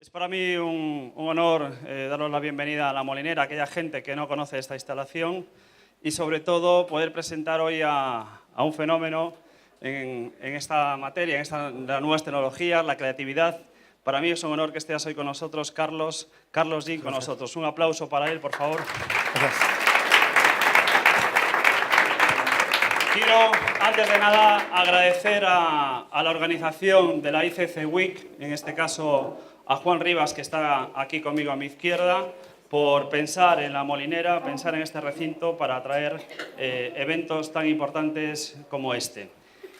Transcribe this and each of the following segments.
Es para mí un honor daros la bienvenida a La Molinera, a aquella gente que no conoce esta instalación y sobre todo poder presentar hoy a un fenómeno en esta materia, las nuevas tecnologías, la creatividad. Para mí es un honor que estés hoy con nosotros, Carlos Jean, con nosotros. Un aplauso para él, por favor. Gracias. Quiero, antes de nada, agradecer a la organización de la ICC Week, en este caso a Juan Rivas, que está aquí conmigo a mi izquierda, por pensar en La Molinera, pensar en este recinto para traer eventos tan importantes como este.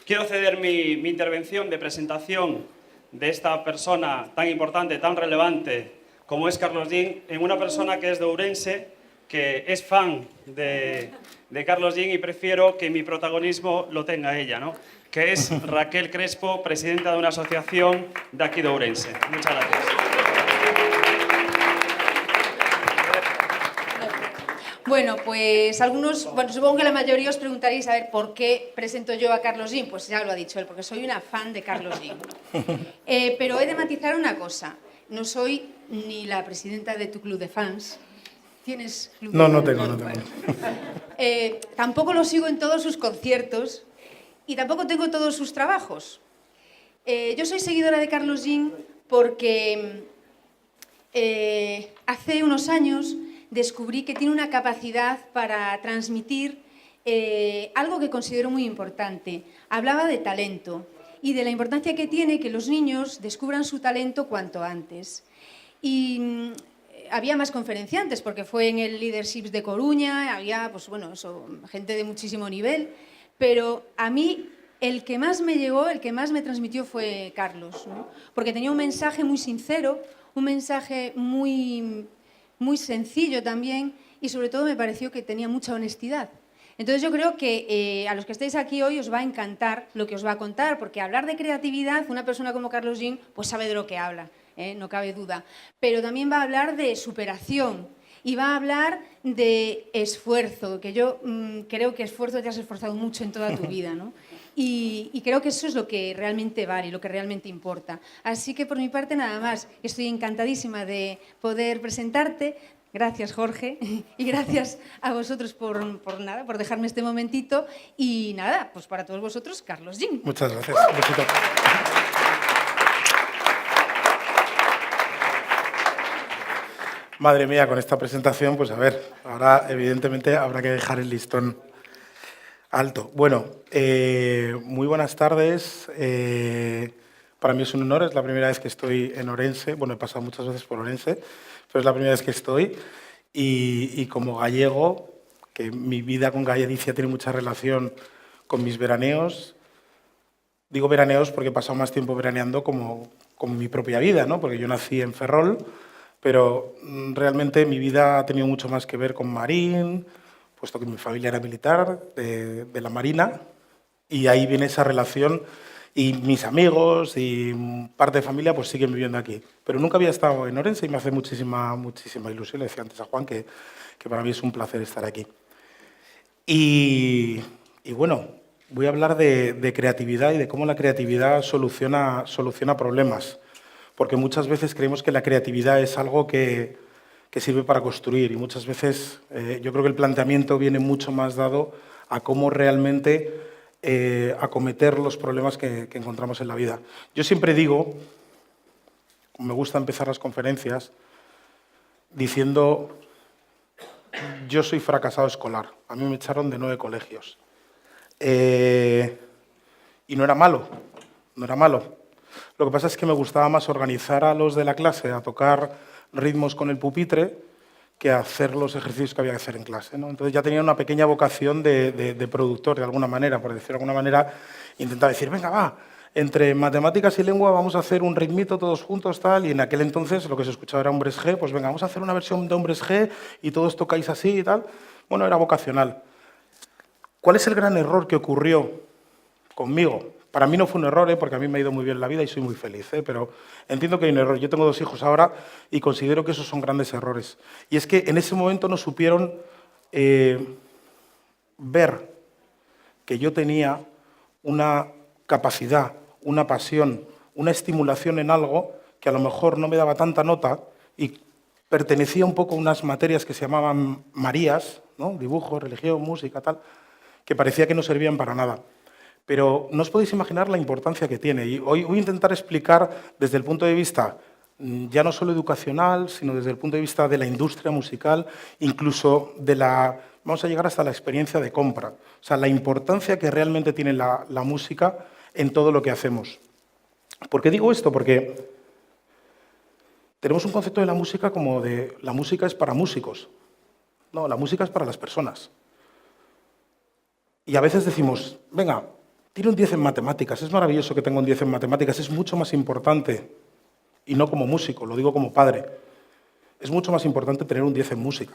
Quiero ceder mi intervención de presentación de esta persona tan importante, tan relevante como es Carlos Jean, en una persona que es de Ourense, que es fan de Carlos Jean y prefiero que mi protagonismo lo tenga ella, ¿no? Que es Raquel Crespo, presidenta de una asociación de aquí de Ourense. Muchas gracias. Bueno, pues supongo que la mayoría os preguntaréis a ver por qué presento yo a Carlos Jean. Pues ya lo ha dicho él, porque soy una fan de Carlos Jean. Pero he de matizar una cosa. No soy ni la presidenta de tu club de fans. ¿Tienes club de fans? No tengo. Tampoco lo sigo en todos sus conciertos y tampoco tengo todos sus trabajos. Yo soy seguidora de Carlos Jean porque hace unos años descubrí que tiene una capacidad para transmitir algo que considero muy importante. Hablaba de talento y de la importancia que tiene que los niños descubran su talento cuanto antes. Y había más conferenciantes, porque fue en el Leadership de Coruña, había gente de muchísimo nivel, pero a mí el que más me llegó, el que más me transmitió fue Carlos, ¿no? Porque tenía un mensaje muy sincero, un mensaje muy sencillo también y sobre todo me pareció que tenía mucha honestidad. Entonces yo creo que a los que estéis aquí hoy os va a encantar lo que os va a contar, porque hablar de creatividad, una persona como Carlos Jean pues sabe de lo que habla, no cabe duda, pero también va a hablar de superación y va a hablar de esfuerzo, que yo creo que esfuerzo te has esforzado mucho en toda tu vida, ¿no? Y creo que eso es lo que realmente vale, lo que realmente importa. Así que por mi parte nada más, estoy encantadísima de poder presentarte. Gracias, Jorge, y gracias a vosotros por dejarme este momentito. Y nada, pues para todos vosotros, Carlos Jean. Muchas gracias. Un besito. Madre mía, con esta presentación, pues a ver, ahora evidentemente habrá que dejar el listón alto. Bueno, muy buenas tardes. Para mí es un honor, es la primera vez que estoy en Ourense. Bueno, he pasado muchas veces por Ourense, pero es la primera vez que estoy. Y como gallego, que mi vida con Galicia tiene mucha relación con mis veraneos. Digo veraneos porque he pasado más tiempo veraneando como mi propia vida, ¿no? Porque yo nací en Ferrol, pero realmente mi vida ha tenido mucho más que ver con Marín, puesto que mi familia era militar, de la Marina, y ahí viene esa relación, y mis amigos y parte de familia pues siguen viviendo aquí. Pero nunca había estado en Ourense y me hace muchísima ilusión. Le decía antes a Juan que para mí es un placer estar aquí. Y bueno, voy a hablar de creatividad y de cómo la creatividad soluciona problemas, porque muchas veces creemos que la creatividad es algo que sirve para construir y muchas veces yo creo que el planteamiento viene mucho más dado a cómo realmente acometer los problemas que encontramos en la vida. Yo siempre digo, me gusta empezar las conferencias diciendo, yo soy fracasado escolar, a mí me echaron de 9 colegios. Y no era malo. Lo que pasa es que me gustaba más organizar a los de la clase a tocar ritmos con el pupitre que hacer los ejercicios que había que hacer en clase, ¿no? Entonces ya tenía una pequeña vocación de productor, de alguna manera, por decirlo de alguna manera, intentaba decir, venga, va, entre matemáticas y lengua vamos a hacer un ritmito todos juntos, tal, y en aquel entonces lo que se escuchaba era Hombres G, pues venga, vamos a hacer una versión de Hombres G y todos tocáis así y tal. Bueno, era vocacional. ¿Cuál es el gran error que ocurrió conmigo? Para mí no fue un error, porque a mí me ha ido muy bien la vida y soy muy feliz, pero entiendo que hay un error. Yo tengo 2 hijos ahora y considero que esos son grandes errores. Y es que en ese momento no supieron ver que yo tenía una capacidad, una pasión, una estimulación en algo que a lo mejor no me daba tanta nota y pertenecía un poco a unas materias que se llamaban Marías, ¿no? Dibujo, religión, música, tal, que parecía que no servían para nada. Pero no os podéis imaginar la importancia que tiene. Y hoy voy a intentar explicar desde el punto de vista ya no solo educacional, sino desde el punto de vista de la industria musical, incluso de la... Vamos a llegar hasta la experiencia de compra. O sea, la importancia que realmente tiene la música en todo lo que hacemos. ¿Por qué digo esto? Porque tenemos un concepto de la música como de la música es para músicos. No, la música es para las personas. Y a veces decimos, venga, tiene un 10 en matemáticas, es maravilloso que tenga un 10 en matemáticas, es mucho más importante, y no como músico, lo digo como padre, es mucho más importante tener un 10 en música.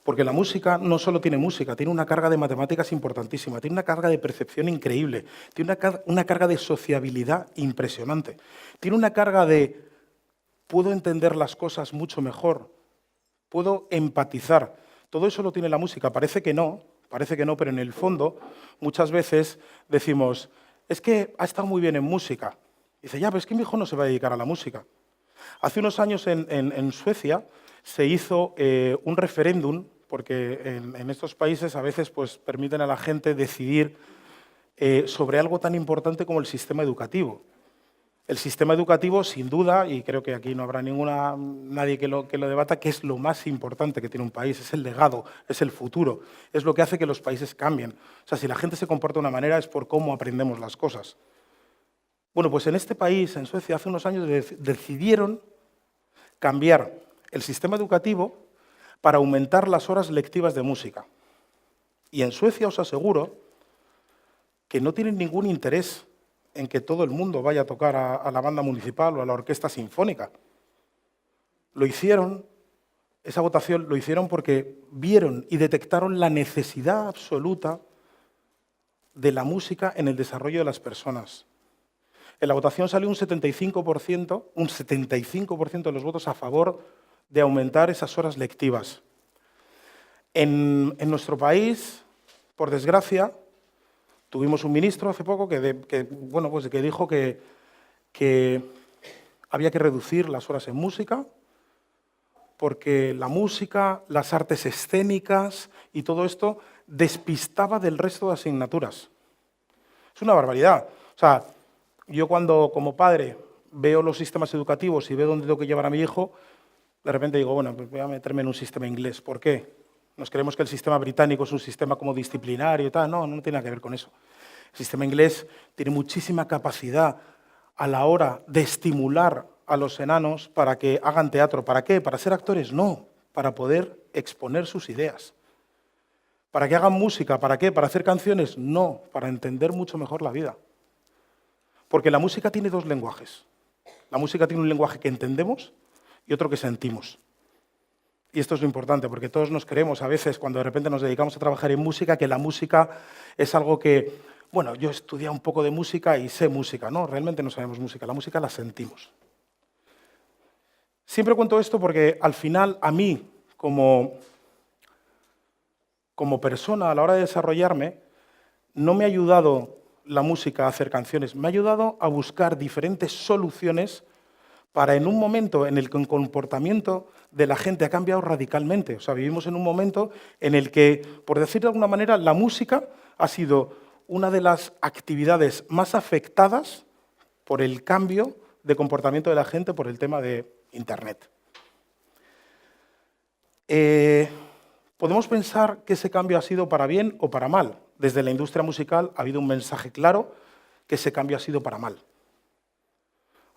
Porque la música no solo tiene música, tiene una carga de matemáticas importantísima, tiene una carga de percepción increíble, tiene una carga de sociabilidad impresionante, tiene una carga de puedo entender las cosas mucho mejor, puedo empatizar. Todo eso lo tiene la música, parece que no, pero en el fondo muchas veces decimos, es que ha estado muy bien en música. Y dice, ya, pero es que mi hijo no se va a dedicar a la música. Hace unos años en Suecia se hizo un referéndum, porque en estos países a veces pues, permiten a la gente decidir sobre algo tan importante como el sistema educativo. El sistema educativo, sin duda, y creo que aquí no habrá nadie que lo debata, que es lo más importante que tiene un país, es el legado, es el futuro, es lo que hace que los países cambien. O sea, si la gente se comporta de una manera es por cómo aprendemos las cosas. Bueno, pues en este país, en Suecia, hace unos años decidieron cambiar el sistema educativo para aumentar las horas lectivas de música. Y en Suecia os aseguro que no tienen ningún interés en que todo el mundo vaya a tocar a la banda municipal o a la orquesta sinfónica. Lo hicieron, esa votación lo hicieron porque vieron y detectaron la necesidad absoluta de la música en el desarrollo de las personas. En la votación salió un 75% de los votos a favor de aumentar esas horas lectivas. En nuestro país, por desgracia, tuvimos un ministro hace poco que dijo que había que reducir las horas en música porque la música, las artes escénicas y todo esto despistaba del resto de asignaturas. Es una barbaridad. O sea, yo cuando como padre veo los sistemas educativos y veo dónde tengo que llevar a mi hijo, de repente digo, bueno, pues voy a meterme en un sistema inglés. ¿Por qué? Nos creemos que el sistema británico es un sistema como disciplinario y tal. No, no tiene nada que ver con eso. El sistema inglés tiene muchísima capacidad a la hora de estimular a los enanos para que hagan teatro. ¿Para qué? ¿Para ser actores? No, para poder exponer sus ideas. ¿Para que hagan música? ¿Para qué? ¿Para hacer canciones? No, para entender mucho mejor la vida. Porque la música tiene dos lenguajes. La música tiene un lenguaje que entendemos y otro que sentimos. Y esto es lo importante, porque todos nos creemos a veces, cuando de repente nos dedicamos a trabajar en música, que la música es algo que, bueno, yo he estudiado un poco de música y sé música. No, realmente no sabemos música, la música la sentimos. Siempre cuento esto porque al final a mí, como persona a la hora de desarrollarme, no me ha ayudado la música a hacer canciones, me ha ayudado a buscar diferentes soluciones para en un momento en el que el comportamiento de la gente ha cambiado radicalmente. O sea, vivimos en un momento en el que, por decirlo de alguna manera, la música ha sido una de las actividades más afectadas por el cambio de comportamiento de la gente por el tema de Internet. Podemos pensar que ese cambio ha sido para bien o para mal. Desde la industria musical ha habido un mensaje claro que ese cambio ha sido para mal.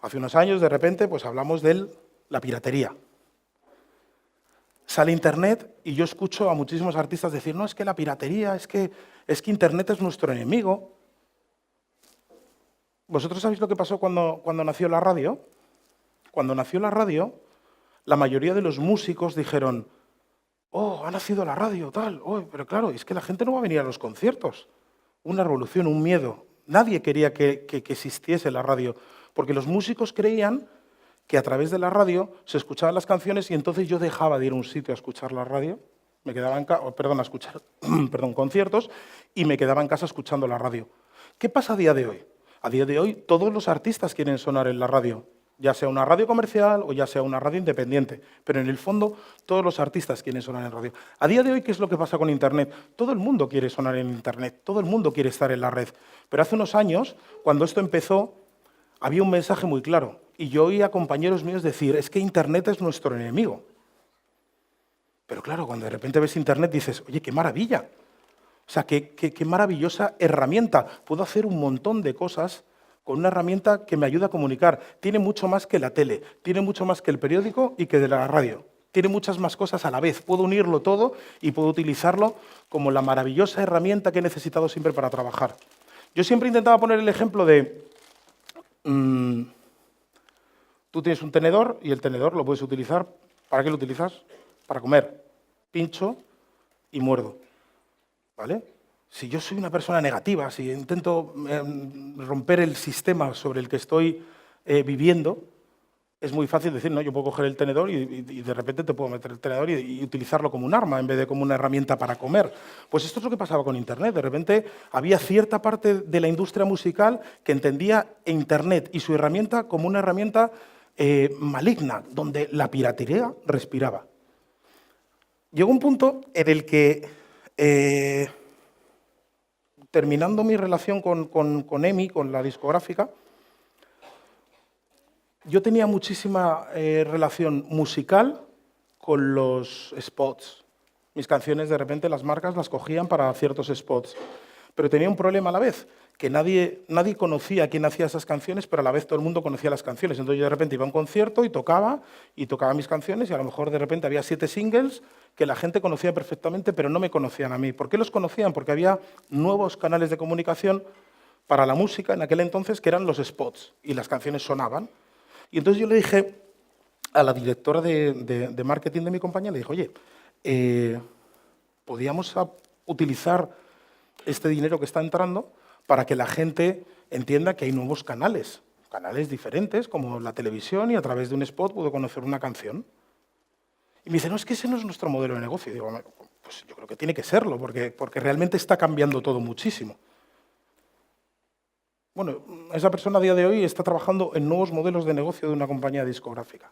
Hace unos años, de repente, pues hablamos de la piratería. Sale Internet y yo escucho a muchísimos artistas decir, no, es que la piratería, es que Internet es nuestro enemigo. ¿Vosotros sabéis lo que pasó cuando nació la radio? Cuando nació la radio, la mayoría de los músicos dijeron, oh, ha nacido la radio, tal, oh, pero claro, es que la gente no va a venir a los conciertos. Una revolución, un miedo. Nadie quería que existiese la radio, porque los músicos creían que a través de la radio se escuchaban las canciones y entonces yo dejaba de ir a un sitio a escuchar la radio, me quedaba a escuchar conciertos y me quedaba en casa escuchando la radio. ¿Qué pasa a día de hoy? A día de hoy todos los artistas quieren sonar en la radio. ya sea una radio comercial o ya sea una radio independiente. Pero en el fondo, todos los artistas quieren sonar en radio. A día de hoy, ¿qué es lo que pasa con Internet? Todo el mundo quiere sonar en Internet, todo el mundo quiere estar en la red. Pero hace unos años, cuando esto empezó, había un mensaje muy claro. Y yo oía a compañeros míos decir, es que Internet es nuestro enemigo. Pero claro, cuando de repente ves Internet dices, oye, qué maravilla. O sea, qué maravillosa herramienta. Puedo hacer un montón de cosas con una herramienta que me ayuda a comunicar. Tiene mucho más que la tele, tiene mucho más que el periódico y que de la radio. Tiene muchas más cosas a la vez. Puedo unirlo todo y puedo utilizarlo como la maravillosa herramienta que he necesitado siempre para trabajar. Yo siempre intentaba poner el ejemplo de... tú tienes un tenedor y el tenedor lo puedes utilizar. ¿Para qué lo utilizas? Para comer. Pincho y muerdo. ¿Vale? Si yo soy una persona negativa, si intento romper el sistema sobre el que estoy viviendo, es muy fácil decir, no, yo puedo coger el tenedor y de repente te puedo meter el tenedor y utilizarlo como un arma en vez de como una herramienta para comer. Pues esto es lo que pasaba con Internet. De repente había cierta parte de la industria musical que entendía Internet y su herramienta como una herramienta maligna, donde la piratería respiraba. Llegó un punto en el que terminando mi relación con EMI, con la discográfica, yo tenía muchísima relación musical con los spots. Mis canciones, de repente, las marcas las cogían para ciertos spots. Pero tenía un problema a la vez, que nadie conocía quién hacía esas canciones, pero a la vez todo el mundo conocía las canciones. Entonces yo de repente iba a un concierto y tocaba mis canciones y a lo mejor de repente había 7 singles que la gente conocía perfectamente, pero no me conocían a mí. ¿Por qué los conocían? Porque había nuevos canales de comunicación para la música en aquel entonces que eran los spots y las canciones sonaban. Y entonces yo le dije a la directora de marketing de mi compañía, le dije, oye, ¿podríamos utilizar este dinero que está entrando para que la gente entienda que hay nuevos canales diferentes, como la televisión, y a través de un spot puedo conocer una canción? Y me dice, no, es que ese no es nuestro modelo de negocio. Y digo, pues yo creo que tiene que serlo, porque realmente está cambiando todo muchísimo. Bueno, esa persona a día de hoy está trabajando en nuevos modelos de negocio de una compañía discográfica.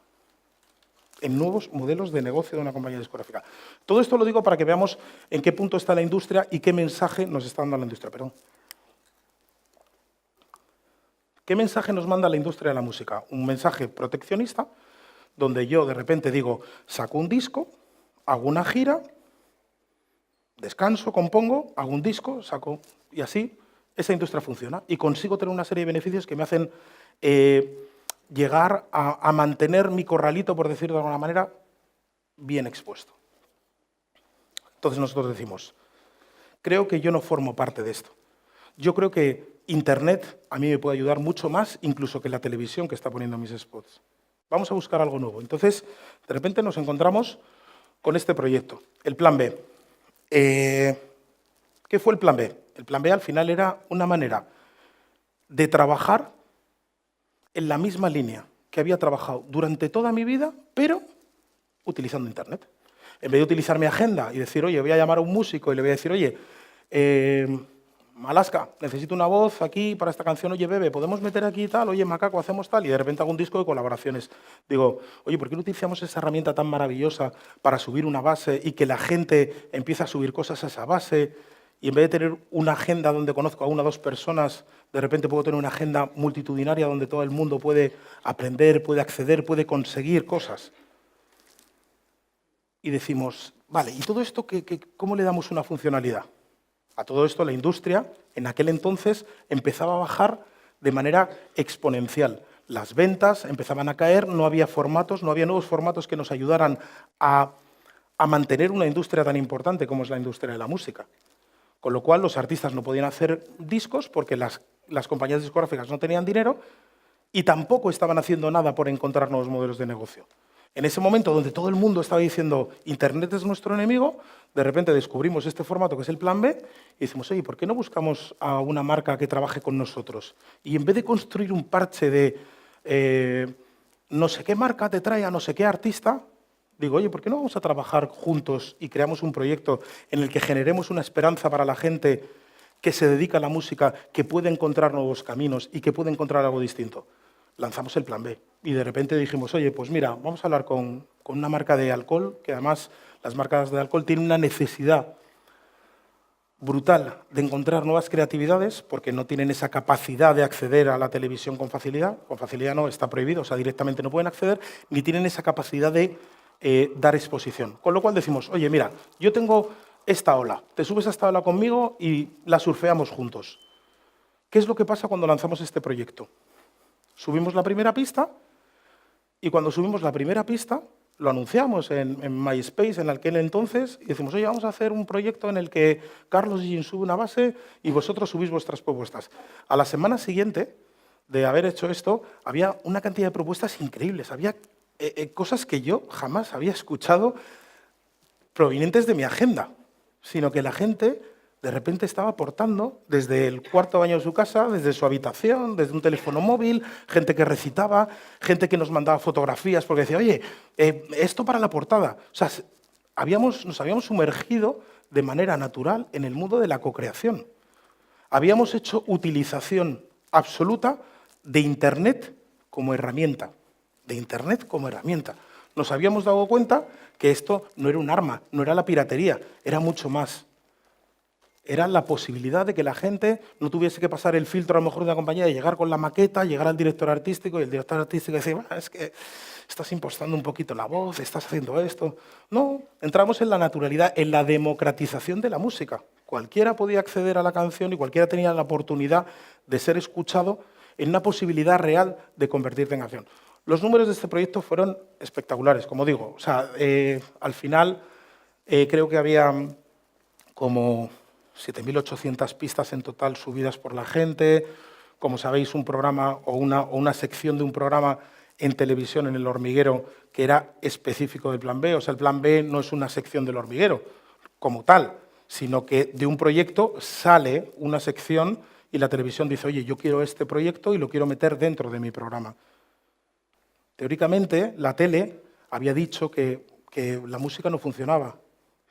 En nuevos modelos de negocio de una compañía discográfica. Todo esto lo digo para que veamos en qué punto está la industria y qué mensaje nos está dando la industria. Perdón. ¿Qué mensaje nos manda la industria de la música? Un mensaje proteccionista, donde yo de repente digo, saco un disco, hago una gira, descanso, compongo, hago un disco, saco, y así esa industria funciona. Y consigo tener una serie de beneficios que me hacen llegar a mantener mi corralito, por decirlo de alguna manera, bien expuesto. Entonces nosotros decimos, creo que yo no formo parte de esto. Yo creo que Internet a mí me puede ayudar mucho más, incluso que la televisión que está poniendo mis spots. Vamos a buscar algo nuevo. Entonces, de repente nos encontramos con este proyecto, el Plan B. ¿Qué fue el Plan B? El Plan B al final era una manera de trabajar en la misma línea que había trabajado durante toda mi vida, pero utilizando Internet. En vez de utilizar mi agenda y decir, oye, voy a llamar a un músico y le voy a decir, oye, Alaska, necesito una voz aquí para esta canción, oye, Bebe, ¿podemos meter aquí tal? Oye, Macaco, hacemos tal, y de repente hago un disco de colaboraciones. Digo, oye, ¿por qué no utilizamos esa herramienta tan maravillosa para subir una base y que la gente empiece a subir cosas a esa base? Y en vez de tener una agenda donde conozco a 1 o 2 personas, de repente puedo tener una agenda multitudinaria donde todo el mundo puede aprender, puede acceder, puede conseguir cosas. Y decimos, vale, ¿y todo esto cómo le damos una funcionalidad? A todo esto la industria en aquel entonces empezaba a bajar de manera exponencial. Las ventas empezaban a caer, no había formatos, no había nuevos formatos que nos ayudaran a mantener una industria tan importante como es la industria de la música. Con lo cual los artistas no podían hacer discos porque las compañías discográficas no tenían dinero y tampoco estaban haciendo nada por encontrar nuevos modelos de negocio. En ese momento donde todo el mundo estaba diciendo Internet es nuestro enemigo, de repente descubrimos este formato que es el Plan B y decimos, oye, ¿por qué no buscamos a una marca que trabaje con nosotros? Y en vez de construir un parche de no sé qué marca te trae a no sé qué artista, digo, oye, ¿por qué no vamos a trabajar juntos y creamos un proyecto en el que generemos una esperanza para la gente que se dedica a la música, que puede encontrar nuevos caminos y que puede encontrar algo distinto? lanzamos el plan B. Y de repente dijimos, oye, pues mira, vamos a hablar con una marca de alcohol, que además las marcas de alcohol tienen una necesidad brutal de encontrar nuevas creatividades porque no tienen esa capacidad de acceder a la televisión con facilidad no, está prohibido, o sea, directamente no pueden acceder, ni tienen esa capacidad de dar exposición. Con lo cual decimos, oye, mira, yo tengo esta ola, te subes a esta ola conmigo y la surfeamos juntos. ¿Qué es lo que pasa cuando lanzamos este proyecto? Subimos la primera pista y cuando subimos la primera pista lo anunciamos en MySpace en aquel entonces y decimos, oye, vamos a hacer un proyecto en el que Carlos Jean sube una base y vosotros subís vuestras propuestas. A la semana siguiente de haber hecho esto, había una cantidad de propuestas increíbles, había cosas que yo jamás había escuchado provenientes de mi agenda, sino que la gente de repente estaba aportando desde el cuarto baño de su casa, desde su habitación, desde un teléfono móvil, gente que recitaba, gente que nos mandaba fotografías porque decía, oye, esto para la portada. O sea, nos habíamos sumergido de manera natural en el mundo de la cocreación. Habíamos hecho utilización absoluta de Internet como herramienta. De Internet como herramienta. Nos habíamos dado cuenta que esto no era un arma, no era la piratería, era mucho más. Era la posibilidad de que la gente no tuviese que pasar el filtro a lo mejor de una compañía, de llegar con la maqueta, llegar al director artístico y el director artístico decir, es que estás impostando un poquito la voz, estás haciendo esto. No, entramos en la naturalidad, en la democratización de la música. Cualquiera podía acceder a la canción y cualquiera tenía la oportunidad de ser escuchado en una posibilidad real de convertirte en canción. Los números de este proyecto fueron espectaculares, como digo. O sea, al final creo que había como 7.800 pistas en total subidas por la gente. Como sabéis, un programa o una sección de un programa en televisión en El Hormiguero que era específico del Plan B. O sea, el Plan B no es una sección del Hormiguero como tal, sino que de un proyecto sale una sección y la televisión dice, oye, yo quiero este proyecto y lo quiero meter dentro de mi programa. Teóricamente, la tele había dicho que la música no funcionaba,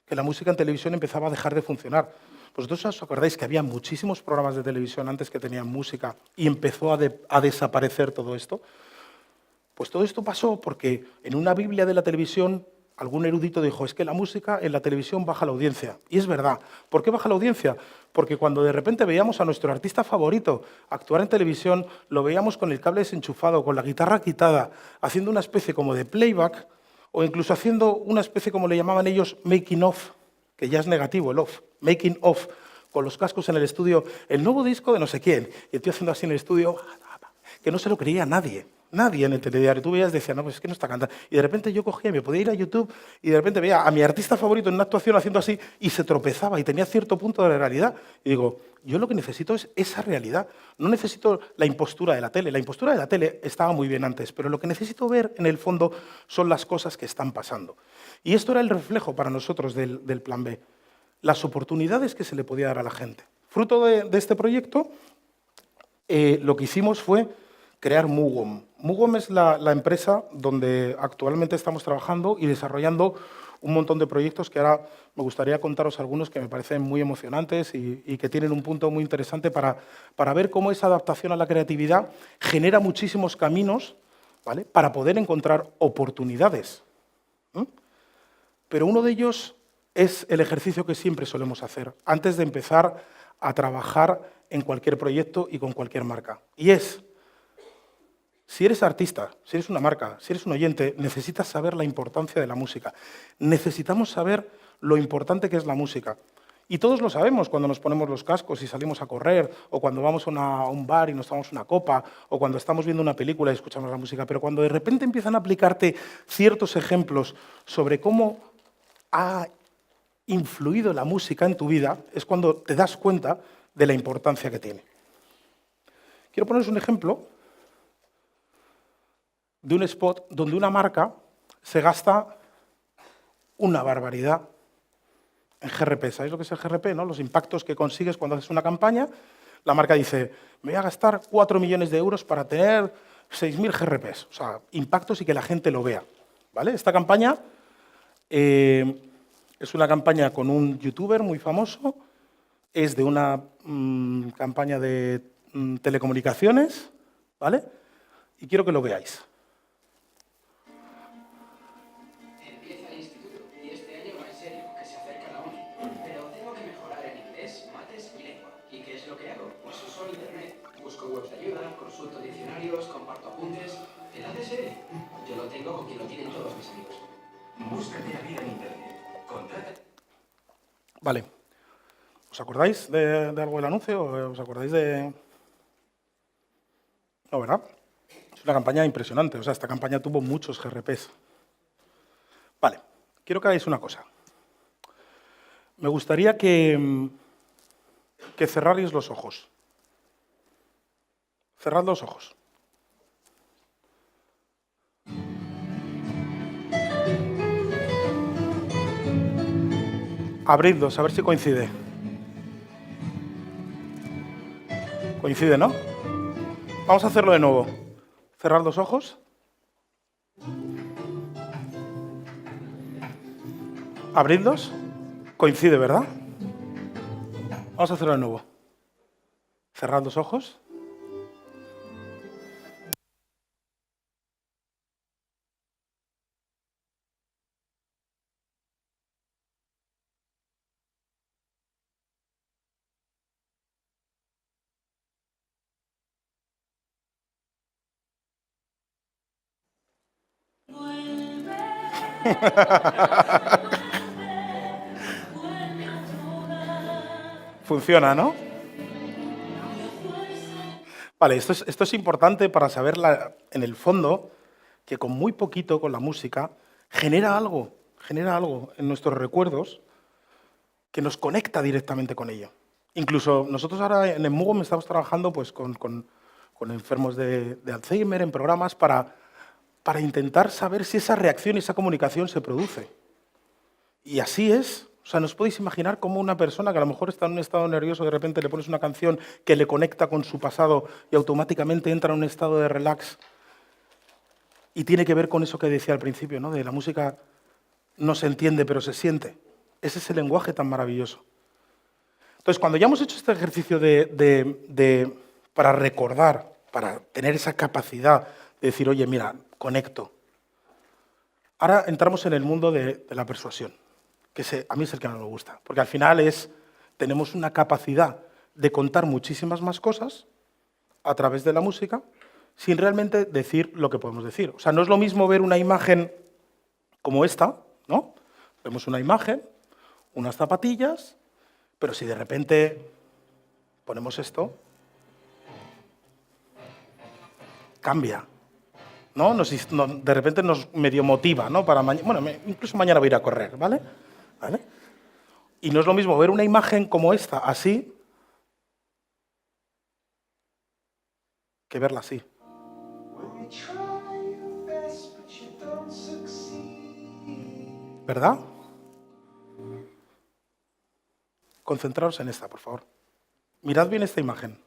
que la música en televisión empezaba a dejar de funcionar. ¿Vosotros os acordáis que había muchísimos programas de televisión antes que tenían música y empezó a desaparecer todo esto? Pues todo esto pasó porque en una Biblia de la televisión algún erudito dijo, es que la música en la televisión baja la audiencia. Y es verdad. ¿Por qué baja la audiencia? Porque cuando de repente veíamos a nuestro artista favorito actuar en televisión, lo veíamos con el cable desenchufado, con la guitarra quitada, haciendo una especie como de playback o incluso haciendo una especie como le llamaban ellos making of, que ya es negativo el off, making of, con los cascos en el estudio, el nuevo disco de no sé quién, y el tío haciendo así en el estudio, que no se lo creía nadie. Nadie en el telediario. Tú veías y decías, no, pues es que no está cantando. Y de repente yo cogía y me podía ir a YouTube y de repente veía a mi artista favorito en una actuación haciendo así y se tropezaba y tenía cierto punto de realidad. Y digo, yo lo que necesito es esa realidad. No necesito la impostura de la tele. La impostura de la tele estaba muy bien antes, pero lo que necesito ver en el fondo son las cosas que están pasando. Y esto era el reflejo para nosotros del Plan B. Las oportunidades que se le podía dar a la gente. Fruto de este proyecto, lo que hicimos fue crear Mugom. Mugom es la empresa donde actualmente estamos trabajando y desarrollando un montón de proyectos que ahora me gustaría contaros algunos que me parecen muy emocionantes y que tienen un punto muy interesante para ver cómo esa adaptación a la creatividad genera muchísimos caminos, ¿vale?, para poder encontrar oportunidades. Pero uno de ellos es el ejercicio que siempre solemos hacer antes de empezar a trabajar en cualquier proyecto y con cualquier marca. Y es, si eres artista, si eres una marca, si eres un oyente, necesitas saber la importancia de la música. Necesitamos saber lo importante que es la música. Y todos lo sabemos cuando nos ponemos los cascos y salimos a correr, o cuando vamos a un bar y nos tomamos una copa, o cuando estamos viendo una película y escuchamos la música. Pero cuando de repente empiezan a aplicarte ciertos ejemplos sobre cómo ha influido la música en tu vida, es cuando te das cuenta de la importancia que tiene. Quiero poneros un ejemplo de un spot donde una marca se gasta una barbaridad en GRP. ¿Sabéis lo que es el GRP, no? Los impactos que consigues cuando haces una campaña. La marca dice, me voy a gastar 4 millones de euros para tener 6.000 GRPs. O sea, impactos y que la gente lo vea, ¿vale? Esta campaña es una campaña con un youtuber muy famoso, es de una campaña de telecomunicaciones, ¿vale? y quiero que lo veáis. Empieza el instituto y este año va en serio, que se acerca a la uni. Pero tengo que mejorar en inglés, mates y lengua. ¿Y qué es lo que hago? Pues uso internet. Busco webs de ayuda, consulto diccionarios, comparto apuntes. ¿El ADSL? Yo lo tengo con quien lo tienen todos mis amigos. Búscate la vida en internet. Contrata. Vale. ¿Os acordáis de algo del anuncio? ¿Os acordáis de...? No, ¿verdad? Es una campaña impresionante. O sea, esta campaña tuvo muchos GRPs. Vale. Quiero que hagáis una cosa. Me gustaría que cerrarais los ojos. Cerrad los ojos. Abridlos, a ver si coincide. Coincide, ¿no? Vamos a hacerlo de nuevo. Cerrad los ojos. Abridlos. Coincide, ¿verdad? Vamos a hacerlo de nuevo. Cerrad los ojos. Funciona, ¿no? Vale, esto es importante para saber en el fondo que con muy poquito, con la música, genera algo en nuestros recuerdos que nos conecta directamente con ello. Incluso nosotros ahora en EMUGOM estamos trabajando pues, con enfermos de Alzheimer en programas para intentar saber si esa reacción y esa comunicación se produce. Y así es. O sea, ¿nos podéis imaginar cómo una persona que a lo mejor está en un estado nervioso, de repente le pones una canción que le conecta con su pasado y automáticamente entra en un estado de relax? Y tiene que ver con eso que decía al principio, ¿no? De la música no se entiende, pero se siente. Ese es el lenguaje tan maravilloso. Entonces, cuando ya hemos hecho este ejercicio para recordar, para tener esa capacidad de decir, oye, mira, conecto. Ahora entramos en el mundo de la persuasión, que a mí es el que no me gusta, porque al final tenemos una capacidad de contar muchísimas más cosas a través de la música sin realmente decir lo que podemos decir. O sea, no es lo mismo ver una imagen como esta, ¿no? Vemos una imagen, unas zapatillas, pero si de repente ponemos esto, cambia, ¿no? De repente nos medio motiva, ¿no? Para bueno, incluso mañana voy a ir a correr, ¿vale? Y no es lo mismo ver una imagen como esta, así, que verla así. ¿Verdad? Concentraos en esta, por favor. Mirad bien esta imagen.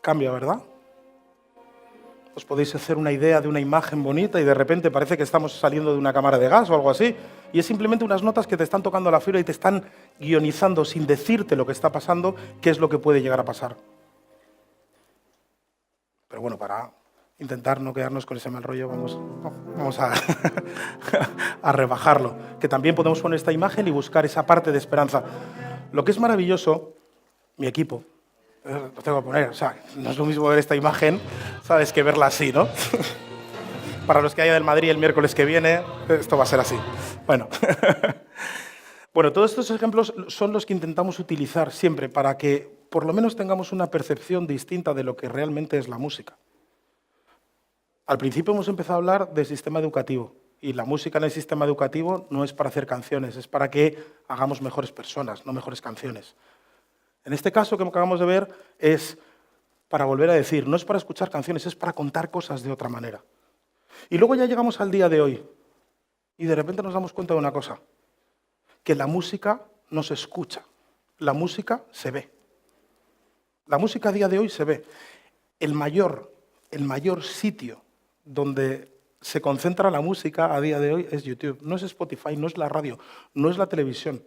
Cambia, ¿verdad? Os podéis hacer una idea de una imagen bonita y de repente parece que estamos saliendo de una cámara de gas o algo así. Y es simplemente unas notas que te están tocando la fibra y te están guionizando sin decirte lo que está pasando, qué es lo que puede llegar a pasar. Pero bueno, para intentar no quedarnos con ese mal rollo, vamos a, a rebajarlo. Que también podemos poner esta imagen y buscar esa parte de esperanza. Lo que es maravilloso, mi equipo, lo tengo que poner, o sea, no es lo mismo ver esta imagen, ¿sabes?, que verla así, ¿no? Para los que haya del Madrid el miércoles que viene, esto va a ser así. Bueno, bueno, todos estos ejemplos son los que intentamos utilizar siempre para que por lo menos tengamos una percepción distinta de lo que realmente es la música. Al principio hemos empezado a hablar del sistema educativo y la música en el sistema educativo no es para hacer canciones, es para que hagamos mejores personas, no mejores canciones. En este caso que acabamos de ver es para volver a decir, no es para escuchar canciones, es para contar cosas de otra manera. Y luego ya llegamos al día de hoy y de repente nos damos cuenta de una cosa, que la música no se escucha, la música se ve. La música a día de hoy se ve. el mayor sitio donde se concentra la música a día de hoy es YouTube. No es Spotify, no es la radio, no es la televisión.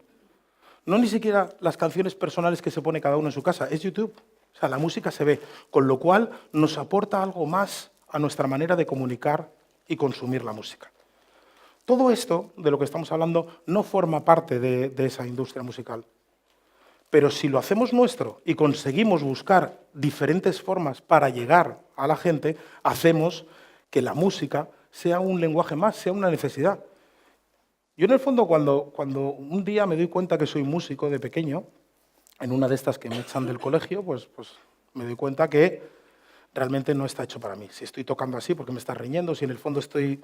No ni siquiera las canciones personales que se pone cada uno en su casa, es YouTube. O sea, la música se ve, con lo cual nos aporta algo más a nuestra manera de comunicar y consumir la música. Todo esto, de lo que estamos hablando, no forma parte de esa industria musical. Pero si lo hacemos nuestro y conseguimos buscar diferentes formas para llegar a la gente, hacemos que la música sea un lenguaje más, sea una necesidad. Yo en el fondo, cuando un día me doy cuenta que soy músico de pequeño, en una de estas que me echan del colegio, pues me doy cuenta que realmente no está hecho para mí. Si estoy tocando así porque me está riñendo, si en el fondo estoy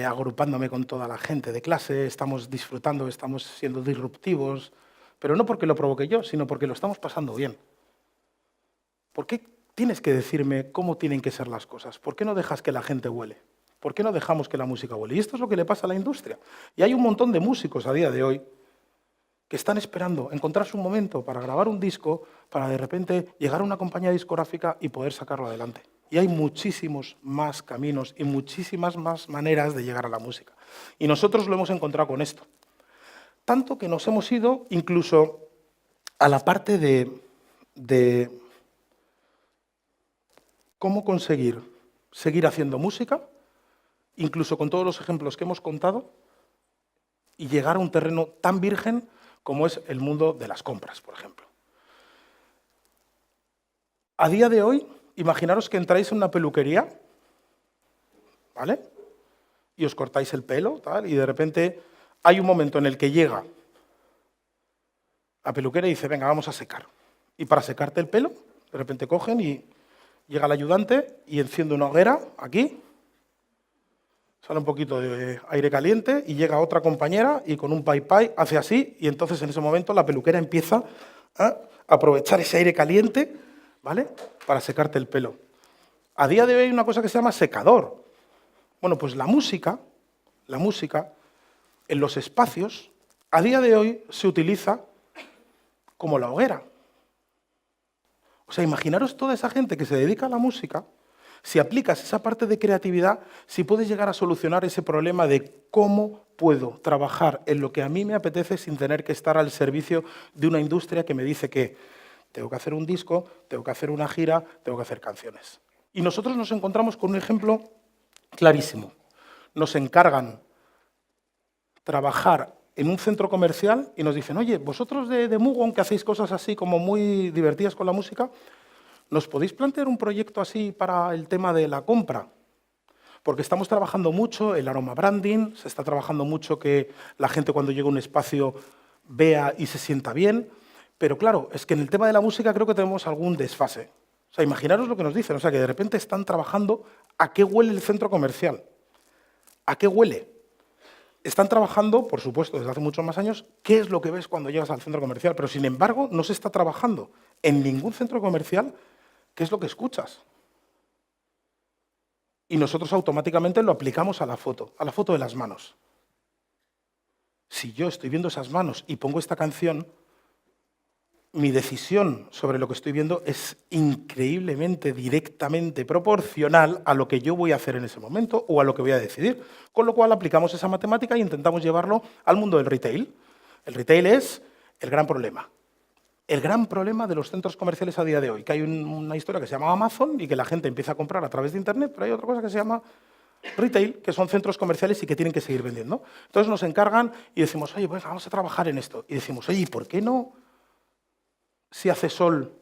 agrupándome con toda la gente de clase, estamos disfrutando, estamos siendo disruptivos, pero no porque lo provoque yo, sino porque lo estamos pasando bien. ¿Por qué tienes que decirme cómo tienen que ser las cosas? ¿Por qué no dejas que la gente huele? ¿Por qué no dejamos que la música huele? Y esto es lo que le pasa a la industria. Y hay un montón de músicos a día de hoy que están esperando encontrarse un momento para grabar un disco, para de repente llegar a una compañía discográfica y poder sacarlo adelante. Y hay muchísimos más caminos y muchísimas más maneras de llegar a la música. Y nosotros lo hemos encontrado con esto. Tanto que nos hemos ido incluso a la parte de cómo conseguir seguir haciendo música, incluso con todos los ejemplos que hemos contado, y llegar a un terreno tan virgen como es el mundo de las compras, por ejemplo. A día de hoy, imaginaros que entráis en una peluquería, ¿vale? Y os cortáis el pelo, tal, y de repente hay un momento en el que llega la peluquera y dice, venga, vamos a secar. Y para secarte el pelo, de repente cogen y llega el ayudante y enciende una hoguera aquí, sale un poquito de aire caliente y llega otra compañera y con un pai hace así y entonces en ese momento la peluquera empieza a aprovechar ese aire caliente, ¿vale?, para secarte el pelo. A día de hoy hay una cosa que se llama secador. Bueno, pues la música en los espacios, a día de hoy se utiliza como la hoguera. O sea, imaginaros toda esa gente que se dedica a la música, si aplicas esa parte de creatividad, si puedes llegar a solucionar ese problema de cómo puedo trabajar en lo que a mí me apetece sin tener que estar al servicio de una industria que me dice que tengo que hacer un disco, tengo que hacer una gira, tengo que hacer canciones. Y nosotros nos encontramos con un ejemplo clarísimo. Nos encargan trabajar en un centro comercial y nos dicen, oye, vosotros de Mugon, que hacéis cosas así como muy divertidas con la música, ¿nos podéis plantear un proyecto así para el tema de la compra? Porque estamos trabajando mucho el aroma branding, se está trabajando mucho que la gente cuando llega a un espacio vea y se sienta bien, pero claro, es que en el tema de la música creo que tenemos algún desfase. O sea, imaginaros lo que nos dicen, o sea, que de repente están trabajando a qué huele el centro comercial, a qué huele. Están trabajando, por supuesto, desde hace muchos más años, qué es lo que ves cuando llegas al centro comercial, pero sin embargo no se está trabajando en ningún centro comercial qué es lo que escuchas. Y nosotros automáticamente lo aplicamos a la foto de las manos. Si yo estoy viendo esas manos y pongo esta canción, mi decisión sobre lo que estoy viendo es increíblemente, directamente proporcional a lo que yo voy a hacer en ese momento o a lo que voy a decidir. Con lo cual aplicamos esa matemática e intentamos llevarlo al mundo del retail. El retail es el gran problema. El gran problema de los centros comerciales a día de hoy, que hay una historia que se llama Amazon y que la gente empieza a comprar a través de Internet, pero hay otra cosa que se llama retail, que son centros comerciales y que tienen que seguir vendiendo. Entonces nos encargan y decimos, oye, pues vamos a trabajar en esto. Y decimos, oye, ¿y por qué no, si hace sol,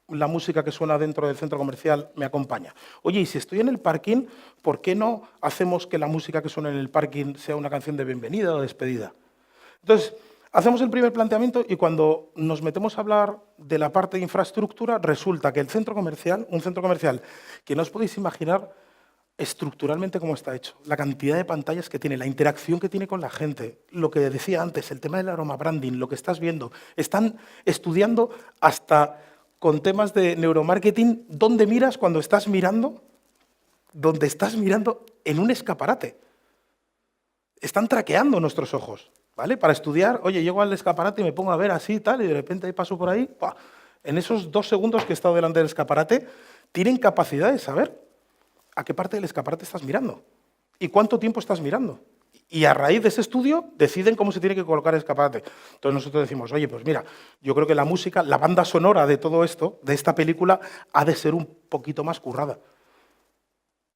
la música que suena dentro del centro comercial me acompaña? Oye, y si estoy en el parking, ¿por qué no hacemos que la música que suena en el parking sea una canción de bienvenida o despedida? Entonces, hacemos el primer planteamiento y cuando nos metemos a hablar de la parte de infraestructura, resulta que el centro comercial, un centro comercial que no os podéis imaginar estructuralmente cómo está hecho, la cantidad de pantallas que tiene, la interacción que tiene con la gente, lo que decía antes, el tema del aroma branding, lo que estás viendo. Están estudiando hasta con temas de neuromarketing dónde miras cuando estás mirando, donde estás mirando en un escaparate. Están traqueando nuestros ojos, ¿vale? Para estudiar, oye, llego al escaparate y me pongo a ver así y tal, y de repente paso por ahí, ¡pah! en esos 2 segundos que he estado delante del escaparate, tienen capacidad de saber a qué parte del escaparate estás mirando y cuánto tiempo estás mirando. Y a raíz de ese estudio deciden cómo se tiene que colocar el escaparate. Entonces nosotros decimos, oye, pues mira, yo creo que la música, la banda sonora de todo esto, de esta película, ha de ser un poquito más currada.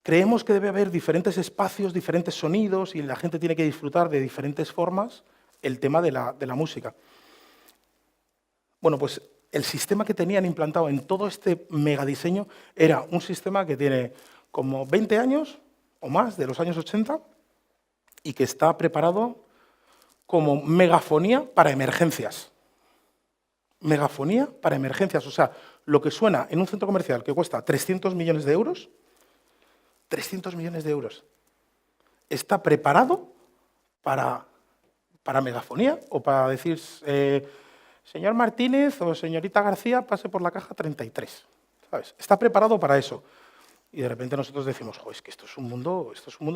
Creemos que debe haber diferentes espacios, diferentes sonidos y la gente tiene que disfrutar de diferentes formas el tema de la música. Bueno, pues el sistema que tenían implantado en todo este megadiseño era un sistema que tiene como 20 años o más, de los años 80, y que está preparado como megafonía para emergencias. Megafonía para emergencias. O sea, lo que suena en un centro comercial que cuesta 300 millones de euros, 300 millones de euros, está preparado para megafonía o para decir, señor Martínez o señorita García, pase por la caja 33. ¿Sabes? Está preparado para eso. Y de repente nosotros decimos, es que esto es un mundo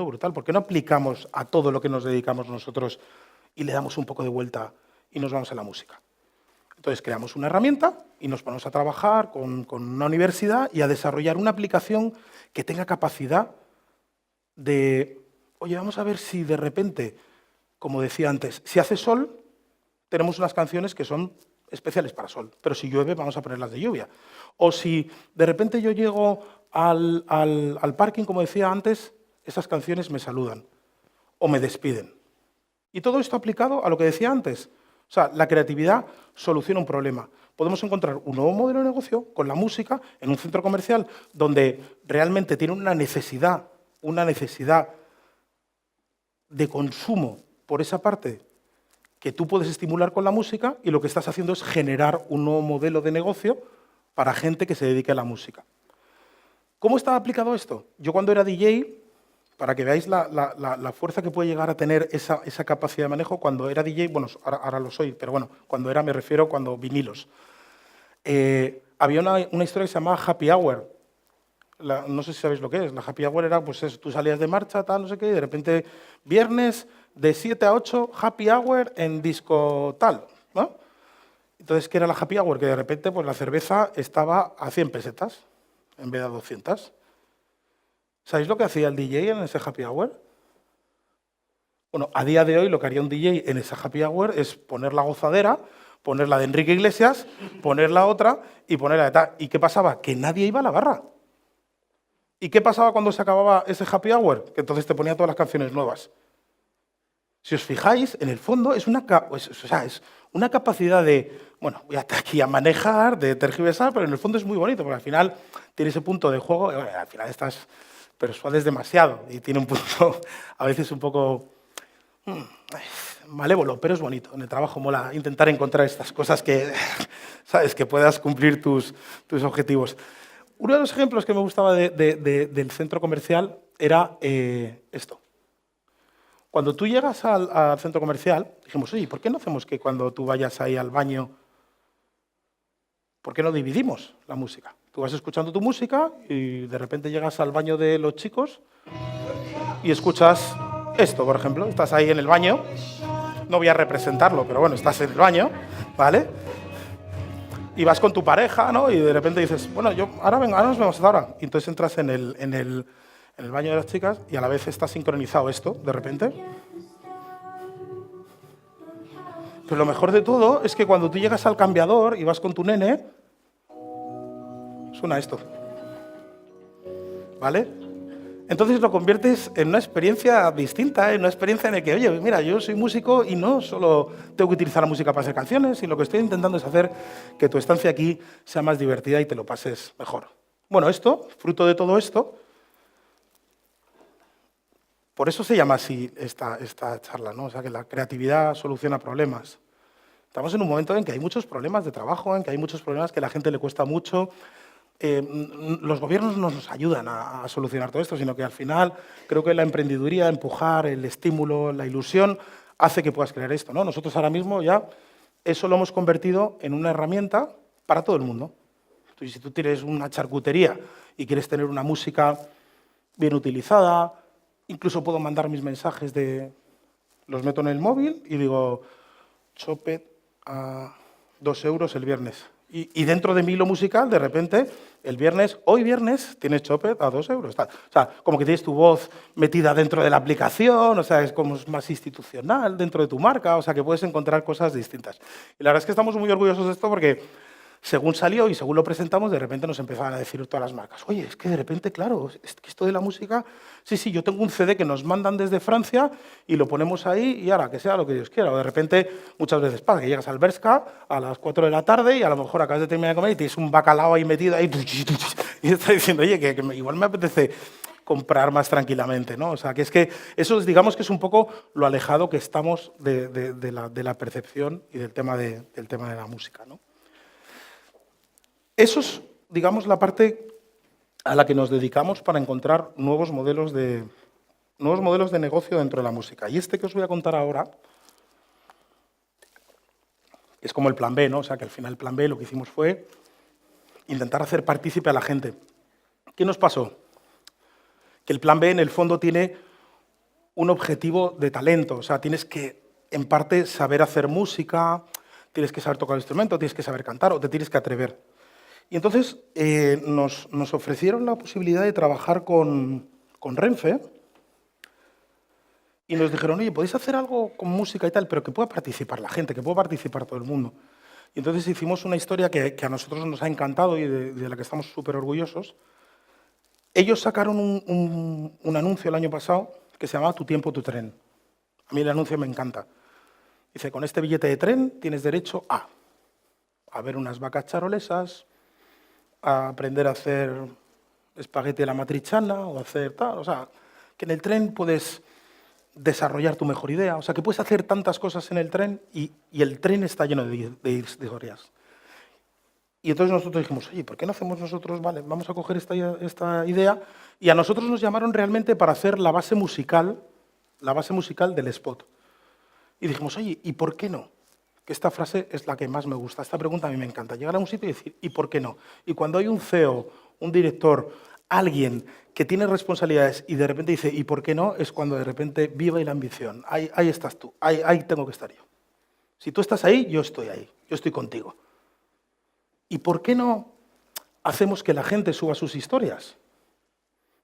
brutal. ¿Por qué no aplicamos a todo lo que nos dedicamos nosotros y le damos un poco de vuelta y nos vamos a la música? Entonces creamos una herramienta y nos ponemos a trabajar con una universidad y a desarrollar una aplicación que tenga capacidad de, oye, vamos a ver si de repente, como decía antes, si hace sol, tenemos unas canciones que son especiales para sol, pero si llueve vamos a ponerlas de lluvia. O si de repente yo llego al parking, como decía antes, esas canciones me saludan o me despiden. Y todo esto aplicado a lo que decía antes. O sea, la creatividad soluciona un problema. Podemos encontrar un nuevo modelo de negocio con la música en un centro comercial donde realmente tiene una necesidad de consumo por esa parte que tú puedes estimular con la música y lo que estás haciendo es generar un nuevo modelo de negocio para gente que se dedique a la música. ¿Cómo estaba aplicado esto? Yo cuando era DJ, para que veáis la fuerza que puede llegar a tener esa capacidad de manejo, cuando era DJ, bueno, ahora lo soy, pero bueno, cuando era me refiero cuando vinilos. Había una historia que se llamaba Happy Hour. No sé si sabéis lo que es. La Happy Hour era, pues eso, tú salías de marcha, tal, no sé qué, y de repente, viernes de 7 a 8, Happy Hour en disco tal, ¿no? Entonces, ¿qué era la Happy Hour? Que de repente pues, la cerveza estaba a 100 pesetas en vez de a 200. ¿Sabéis lo que hacía el DJ en ese Happy Hour? Bueno, a día de hoy lo que haría un DJ en esa Happy Hour es poner la gozadera, poner la de Enrique Iglesias, poner la otra y poner la de tal. ¿Y qué pasaba? Que nadie iba a la barra. ¿Y qué pasaba cuando se acababa ese Happy Hour? Que entonces te ponía todas las canciones nuevas. Si os fijáis, en el fondo es una capacidad de, bueno, voy hasta aquí a manejar, de tergiversar, pero en el fondo es muy bonito, porque al final tiene ese punto de juego, bueno, al final estás persuades demasiado y tiene un punto a veces un poco malévolo, pero es bonito. En el trabajo mola intentar encontrar estas cosas que, sabes, que puedas cumplir tus objetivos. Uno de los ejemplos que me gustaba del centro comercial era esto. Cuando tú llegas al centro comercial, dijimos, oye, ¿por qué no hacemos que cuando tú vayas ahí al baño, ¿por qué no dividimos la música? Tú vas escuchando tu música y de repente llegas al baño de los chicos y escuchas esto, por ejemplo. Estás ahí en el baño, no voy a representarlo, pero bueno, estás en el baño, ¿vale? Y vas con tu pareja, ¿no? Y de repente dices, bueno, ahora nos vemos ahora. Y entonces entras en el baño de las chicas y a la vez está sincronizado esto, de repente. Pero lo mejor de todo es que cuando tú llegas al cambiador y vas con tu nene, suena esto. ¿Vale? Entonces lo conviertes en una experiencia distinta, en una experiencia en la que, oye, mira, yo soy músico y no solo tengo que utilizar la música para hacer canciones, sino lo que estoy intentando es hacer que tu estancia aquí sea más divertida y te lo pases mejor. Bueno, esto, fruto de todo esto, por eso se llama así esta charla, ¿no? O sea, que la creatividad soluciona problemas. Estamos en un momento en que hay muchos problemas de trabajo, en que hay muchos problemas que a la gente le cuesta mucho. Los gobiernos no nos ayudan a solucionar todo esto, sino que al final creo que la emprendeduría, empujar, el estímulo, la ilusión, hace que puedas crear esto, ¿no? Nosotros ahora mismo ya eso lo hemos convertido en una herramienta para todo el mundo. Entonces, si tú tienes una charcutería y quieres tener una música bien utilizada, incluso puedo mandar mis mensajes los meto en el móvil y digo, chopet a 2 euros el viernes. Y dentro de mi hilo musical, de repente, hoy viernes, tienes Chopet a 2 euros. Tal. O sea, como que tienes tu voz metida dentro de la aplicación, o sea, es como más institucional dentro de tu marca, o sea, que puedes encontrar cosas distintas. Y la verdad es que estamos muy orgullosos de esto porque según salió y según lo presentamos, de repente nos empezaban a decir todas las marcas, oye, es que de repente, claro, es que esto de la música, sí, yo tengo un CD que nos mandan desde Francia y lo ponemos ahí y ahora, que sea lo que Dios quiera. O de repente, muchas veces pasa que llegas al Bershka a las 4 de la tarde y a lo mejor acabas de terminar de comer y tienes un bacalao ahí metido ahí y estás diciendo, oye, que igual me apetece comprar más tranquilamente, ¿no? O sea, que es que eso, digamos que es un poco lo alejado que estamos de la percepción y del tema de la música, ¿no? Eso es, digamos, la parte a la que nos dedicamos para encontrar nuevos modelos de negocio dentro de la música. Y este que os voy a contar ahora es como el plan B, ¿no? O sea, que al final el plan B lo que hicimos fue intentar hacer partícipe a la gente. ¿Qué nos pasó? Que el plan B, en el fondo, tiene un objetivo de talento. O sea, tienes que, en parte, saber hacer música, tienes que saber tocar el instrumento, tienes que saber cantar o te tienes que atrever. Y entonces nos ofrecieron la posibilidad de trabajar con Renfe y nos dijeron, oye, ¿podéis hacer algo con música y tal, pero que pueda participar la gente, que pueda participar todo el mundo? Y entonces hicimos una historia que a nosotros nos ha encantado y de la que estamos súper orgullosos. Ellos sacaron un anuncio el año pasado que se llamaba Tu tiempo, tu tren. A mí el anuncio me encanta. Dice, con este billete de tren tienes derecho a ver unas vacas charolesas, a aprender a hacer espagueti a la matriciana o hacer tal. O sea, que en el tren puedes desarrollar tu mejor idea. O sea, que puedes hacer tantas cosas en el tren y el tren está lleno de historias. Y entonces nosotros dijimos, oye, ¿por qué no hacemos nosotros? Vale, vamos a coger esta idea. Y a nosotros nos llamaron realmente para hacer la base musical del spot. Y dijimos, oye, ¿y por qué no? Que esta frase es la que más me gusta. Esta pregunta a mí me encanta. Llegar a un sitio y decir, ¿y por qué no? Y cuando hay un CEO, un director, alguien que tiene responsabilidades y de repente dice, ¿y por qué no? Es cuando de repente vive la ambición. Ahí estás tú, ahí tengo que estar yo. Si tú estás ahí, yo estoy ahí, yo estoy contigo. ¿Y por qué no hacemos que la gente suba sus historias?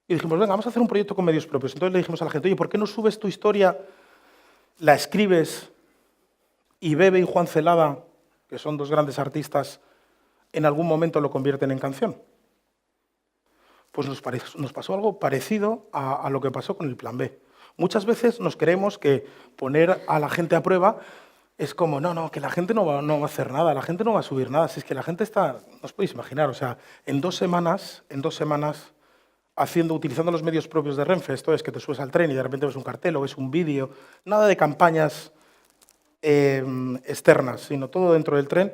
Y dijimos, venga, vamos a hacer un proyecto con medios propios. Entonces le dijimos a la gente, oye, ¿por qué no subes tu historia, la escribes y Bebe y Juan Celada, que son dos grandes artistas, en algún momento lo convierten en canción? Pues nos pasó algo parecido a lo que pasó con el plan B. Muchas veces nos creemos que poner a la gente a prueba es como, no, que la gente no va a hacer nada, la gente no va a subir nada. Si es que la gente está, no os podéis imaginar, o sea, en dos semanas, utilizando los medios propios de Renfe, esto es que te subes al tren y de repente ves un cartel o ves un vídeo, nada de campañas externas, sino todo dentro del tren,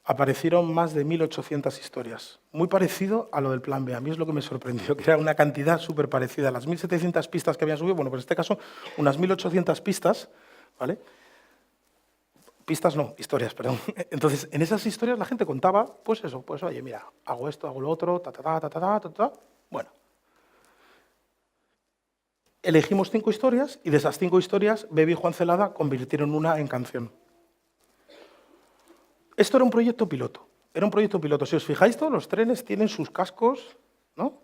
aparecieron más de 1.800 historias. Muy parecido a lo del plan B. A mí es lo que me sorprendió, que era una cantidad súper parecida. Las 1.700 pistas que habían subido, bueno, pues en este caso, unas 1.800 pistas, ¿vale? Pistas no, historias, perdón. Entonces, en esas historias la gente contaba, pues eso, pues oye, mira, hago esto, hago lo otro, Bueno. Elegimos 5 historias y de esas 5 historias, Bebe y Juan Celada convirtieron una en canción. Esto era un proyecto piloto. Si os fijáis, todos los trenes tienen sus cascos, ¿no?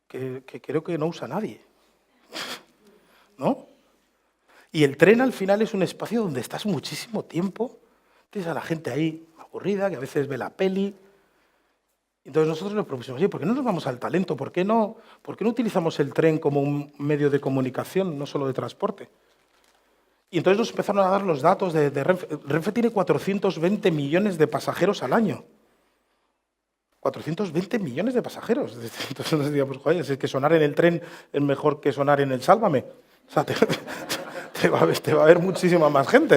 Que creo que no usa nadie, ¿no? Y el tren al final es un espacio donde estás muchísimo tiempo, tienes a la gente ahí aburrida, que a veces ve la peli. Entonces nosotros le propusimos, oye, ¿por qué no nos vamos al talento? ¿Por qué no utilizamos el tren como un medio de comunicación, no solo de transporte? Y entonces nos empezaron a dar los datos de Renfe. Renfe tiene 420 millones de pasajeros al año. 420 millones de pasajeros. Entonces nos decíamos, joder, es que sonar en el tren es mejor que sonar en el Sálvame. O sea, te va a ver muchísima más gente.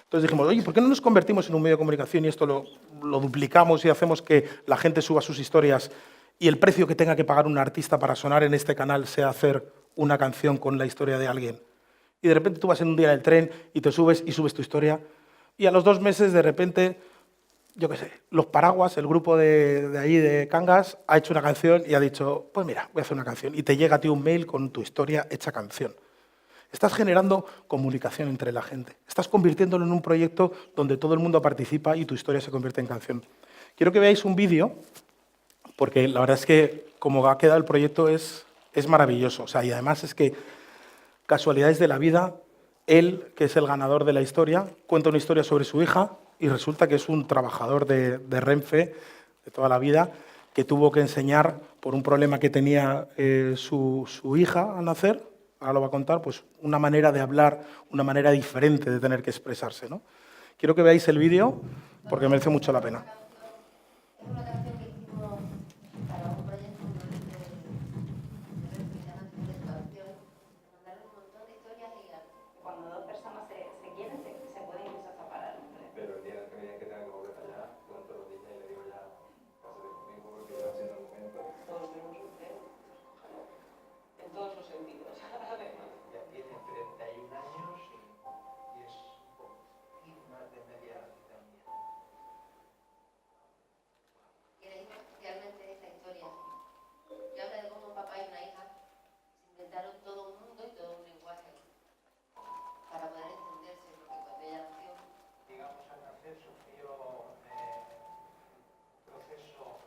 Entonces dijimos, oye, ¿por qué no nos convertimos en un medio de comunicación y esto lo duplicamos y hacemos que la gente suba sus historias y el precio que tenga que pagar un artista para sonar en este canal sea hacer una canción con la historia de alguien? Y de repente tú vas en un día en el tren y te subes tu historia y a los 2 meses de repente, yo qué sé, Los Paraguas, el grupo de ahí de Cangas, ha hecho una canción y ha dicho, pues mira, voy a hacer una canción. Y te llega a ti un mail con tu historia hecha canción. Estás generando comunicación entre la gente. Estás convirtiéndolo en un proyecto donde todo el mundo participa y tu historia se convierte en canción. Quiero que veáis un vídeo, porque la verdad es que como ha quedado el proyecto es maravilloso. O sea, y además es que, casualidades de la vida, él, que es el ganador de la historia, cuenta una historia sobre su hija y resulta que es un trabajador de Renfe de toda la vida que tuvo que enseñar por un problema que tenía su hija al nacer, ahora lo va a contar, pues una manera de hablar, una manera diferente de tener que expresarse, ¿no? Quiero que veáis el vídeo porque merece mucho la pena. Es una canción que hicimos para un proyecto de exploración. Mandaron un montón de historias y Cuando dos personas se quieren, se pueden incluso separar. Pero el día que me tenga que volver allá, con todos los días y le digo ya, pásate conmigo porque va siendo el momento. Todos tenemos un cero, en todos los sentidos, además. Ya tiene 31 años y es más de media vida mía. y elegimos especialmente esta historia, que habla de cómo un papá y una hija se inventaron todo un mundo y todo un lenguaje para poder entenderse, porque cuando ella nació, Digamos, al nacer sufrió un proceso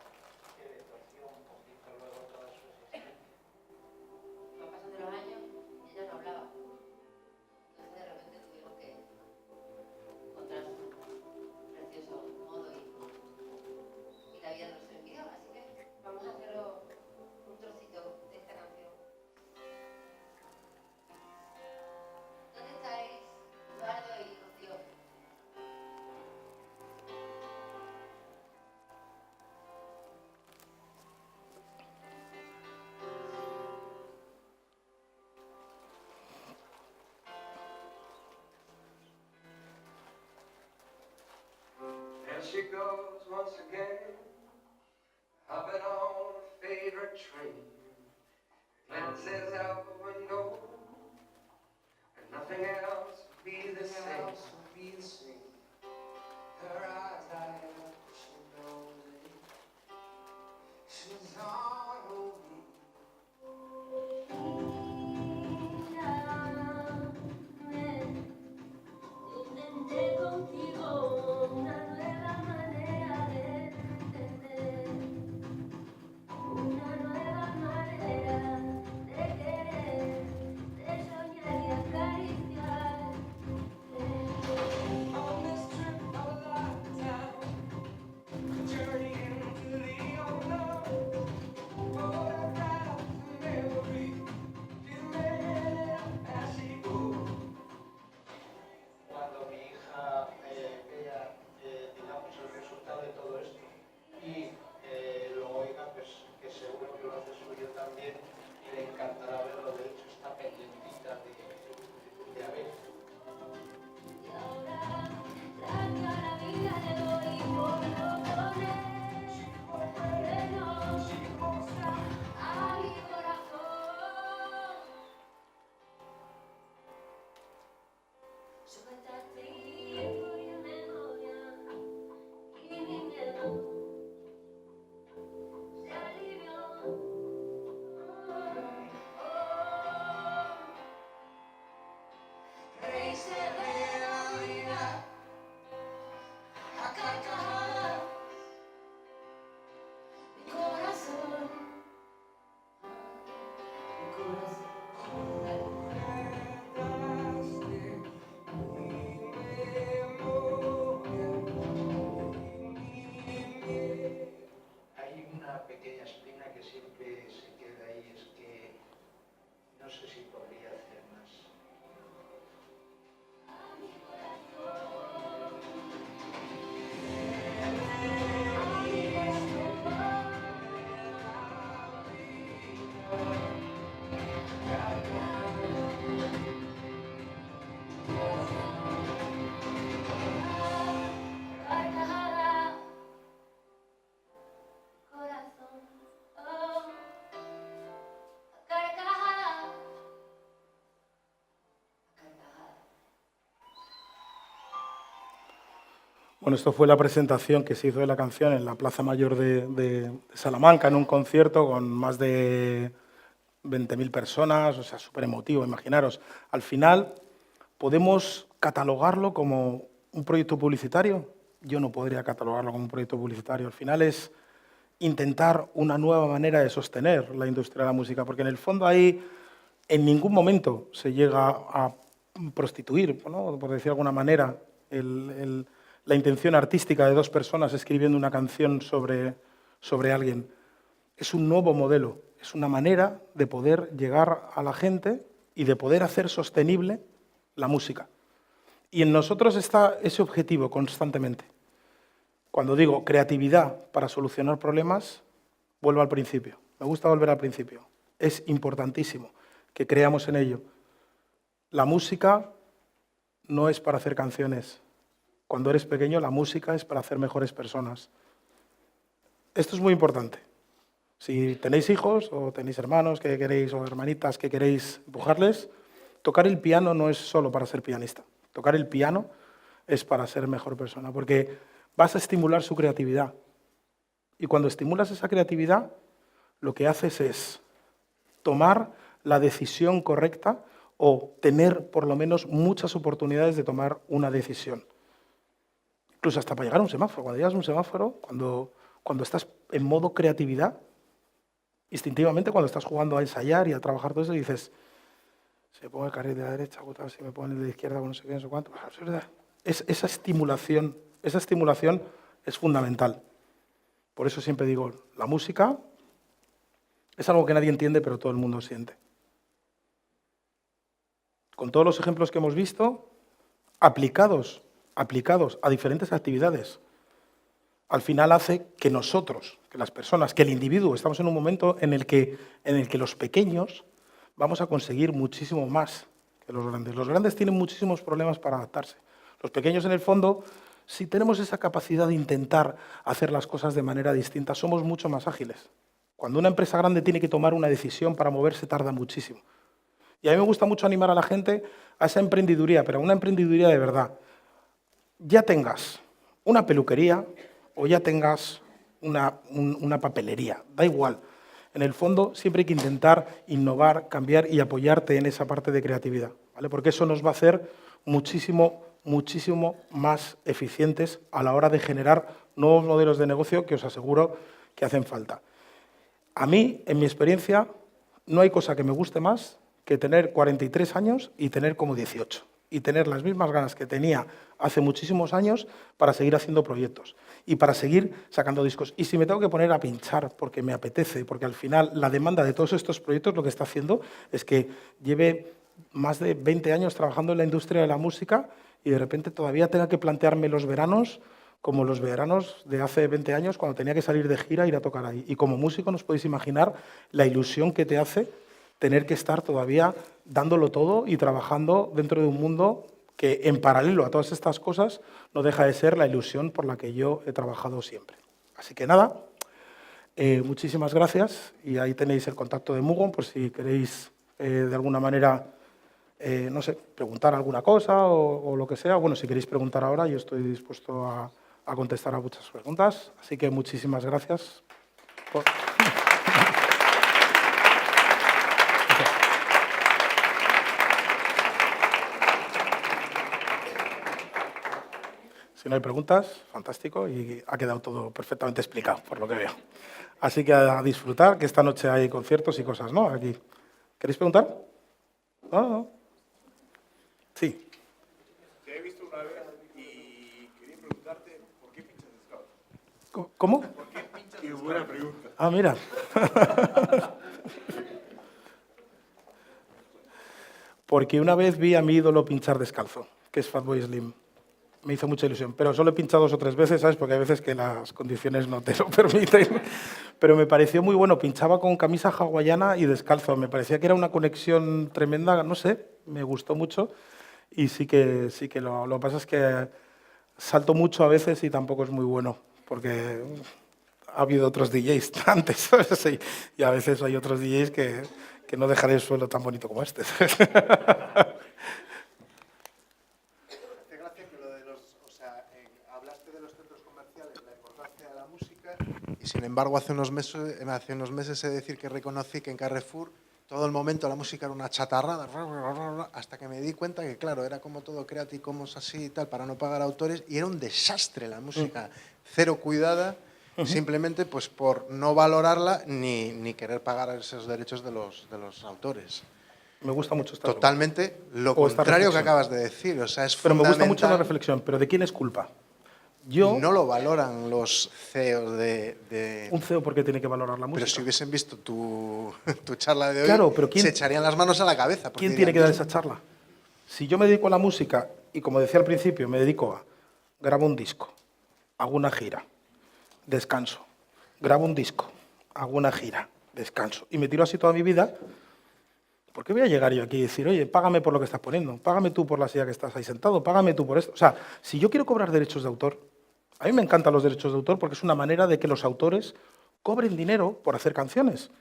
que le torció un poquito luego toda su existencia. con el paso de los años, ella no hablaba. Entonces de repente tuvieron que encontrar su precioso modo y la vida nos servía. Así que vamos a hacerlo un trocito de esta canción. ¿Dónde estáis, Eduardo y Rocío? There she goes once again, hopping on a favorite train. Glances out the window, and nothing else will be the same. Her eyes light up, she knows it. She's on me. Intenté contigo una nueva manera de entender, una nueva manera de querer, de soñar y acariciar. On this trip of a lifetime, a journey into the unknown. Photograph the memory, she's made up as she goes. Cuando mi hija vea, digamos, el resultado de todo esto y lo oiga, pues que seguro que lo hace suyo también y le encantará verlo. De hecho, está pendientita de a ver. Y ahora la vida le doy por no poner freno a mi corazón. Suelta el tiempo y la memoria y mi miedo se alivió. Reírse de la vida a carcajadas. Mi corazón, mi corazón. Hay una pequeña espina que siempre se queda ahí, es que no sé si podría hacer más. Carcajada, corazón, oh, carcajada, carcajada. Bueno, esto fue la presentación que se hizo de la canción en la Plaza Mayor de Salamanca, en un concierto con más de 20.000 personas, o sea, súper emotivo, imaginaros. Al final, ¿podemos catalogarlo como un proyecto publicitario? Yo no podría catalogarlo como un proyecto publicitario. Al final es intentar una nueva manera de sostener la industria de la música, porque en el fondo ahí en ningún momento se llega a prostituir, ¿no? Por decir de alguna manera, la intención artística de dos personas escribiendo una canción sobre alguien. Es un nuevo modelo, es una manera de poder llegar a la gente y de poder hacer sostenible la música. Y en nosotros está ese objetivo constantemente. Cuando digo creatividad para solucionar problemas, vuelvo al principio. Me gusta volver al principio. Es importantísimo que creamos en ello. La música no es para hacer canciones. Cuando eres pequeño, la música es para hacer mejores personas. Esto es muy importante. Si tenéis hijos o tenéis hermanos que queréis o hermanitas que queréis empujarles, tocar el piano no es solo para ser pianista. Tocar el piano es para ser mejor persona, porque vas a estimular su creatividad. Y cuando estimulas esa creatividad, lo que haces es tomar la decisión correcta o tener por lo menos muchas oportunidades de tomar una decisión. Incluso hasta para llegar a un semáforo. Cuando llegas a un semáforo, cuando estás en modo creatividad, instintivamente cuando estás jugando a ensayar y a trabajar todo eso, dices, si me pongo el carril de la derecha, si me pongo el de la izquierda, no sé qué, no sé cuánto. Esa estimulación es fundamental. Por eso siempre digo, la música es algo que nadie entiende, pero todo el mundo siente. Con todos los ejemplos que hemos visto, aplicados a diferentes actividades, al final hace que nosotros, que las personas, que el individuo, estamos en un momento en el que los pequeños vamos a conseguir muchísimo más que los grandes. Los grandes tienen muchísimos problemas para adaptarse. Los pequeños, en el fondo, si tenemos esa capacidad de intentar hacer las cosas de manera distinta, somos mucho más ágiles. Cuando una empresa grande tiene que tomar una decisión para moverse, tarda muchísimo. Y a mí me gusta mucho animar a la gente a esa emprendiduría, pero a una emprendiduría de verdad. Ya tengas una peluquería o ya tengas una papelería, da igual. En el fondo siempre hay que intentar innovar, cambiar y apoyarte en esa parte de creatividad, ¿vale? Porque eso nos va a hacer muchísimo más eficientes a la hora de generar nuevos modelos de negocio que os aseguro que hacen falta. A mí, en mi experiencia, no hay cosa que me guste más que tener 43 años y tener como 18. Y tener las mismas ganas que tenía hace muchísimos años para seguir haciendo proyectos y para seguir sacando discos. Y si me tengo que poner a pinchar porque me apetece, porque al final la demanda de todos estos proyectos lo que está haciendo es que lleve más de 20 años trabajando en la industria de la música y de repente todavía tenga que plantearme los veranos como los veranos de hace 20 años cuando tenía que salir de gira e ir a tocar ahí. Y como músico nos podéis imaginar la ilusión que te hace tener que estar todavía dándolo todo y trabajando dentro de un mundo que en paralelo a todas estas cosas no deja de ser la ilusión por la que yo he trabajado siempre. Así que nada, muchísimas gracias y ahí tenéis el contacto de Mugon por si queréis de alguna manera, no sé, preguntar alguna cosa o lo que sea. Bueno, si queréis preguntar ahora, yo estoy dispuesto a contestar a muchas preguntas. Así que muchísimas gracias. Si no hay preguntas, fantástico, y ha quedado todo perfectamente explicado, por lo que veo. Así que a disfrutar, que esta noche hay conciertos y cosas, ¿no? Aquí. ¿Queréis preguntar? No. Sí. Te he visto una vez y quería preguntarte por qué pinchas descalzo. ¿Cómo? ¿Por qué pinchas descalzo? Qué buena pregunta. Ah, mira. Porque una vez vi a mi ídolo pinchar descalzo, que es Fatboy Slim. Me hizo mucha ilusión, pero solo he pinchado 2 o 3 veces, ¿sabes? Porque hay veces que las condiciones no te lo permiten. Pero me pareció muy bueno, pinchaba con camisa hawaiana y descalzo. Me parecía que era una conexión tremenda, no sé, me gustó mucho. Y sí que lo que pasa es que salto mucho a veces y tampoco es muy bueno, porque ha habido otros DJs antes, ¿sabes? Y a veces hay otros DJs que no dejan el suelo tan bonito como este. Y sin embargo, hace unos meses he de decir que reconocí que en Carrefour todo el momento la música era una chatarrada, hasta que me di cuenta que, claro, era como todo Creative Commons así y tal, para no pagar autores, y era un desastre la música, cero cuidada, simplemente pues por no valorarla ni querer pagar esos derechos de los autores. Me gusta mucho esta Totalmente lo o esta contrario que reflexión. acabas de decir, o sea, es Pero me gusta mucho la fundamental. reflexión. ¿Pero de quién es culpa? No lo valoran los CEOs Un CEO, ¿por qué tiene que valorar la música? Pero si hubiesen visto tu charla de hoy, Claro, pero ¿quién- se echarían las manos a la cabeza. porque ¿Quién tiene que dar dirían, esa charla? Si yo me dedico a la música y, como decía al principio, me dedico a grabo un disco, hago una gira, descanso, grabo un disco, hago una gira, descanso, y me tiro así toda mi vida, ¿por qué voy a llegar yo aquí y decir, oye, págame por lo que estás poniendo, págame tú por la silla que estás ahí sentado, págame tú por esto? O sea, si yo quiero cobrar derechos de autor, a mí me encantan los derechos de autor porque es una manera de que los autores cobren dinero por hacer canciones.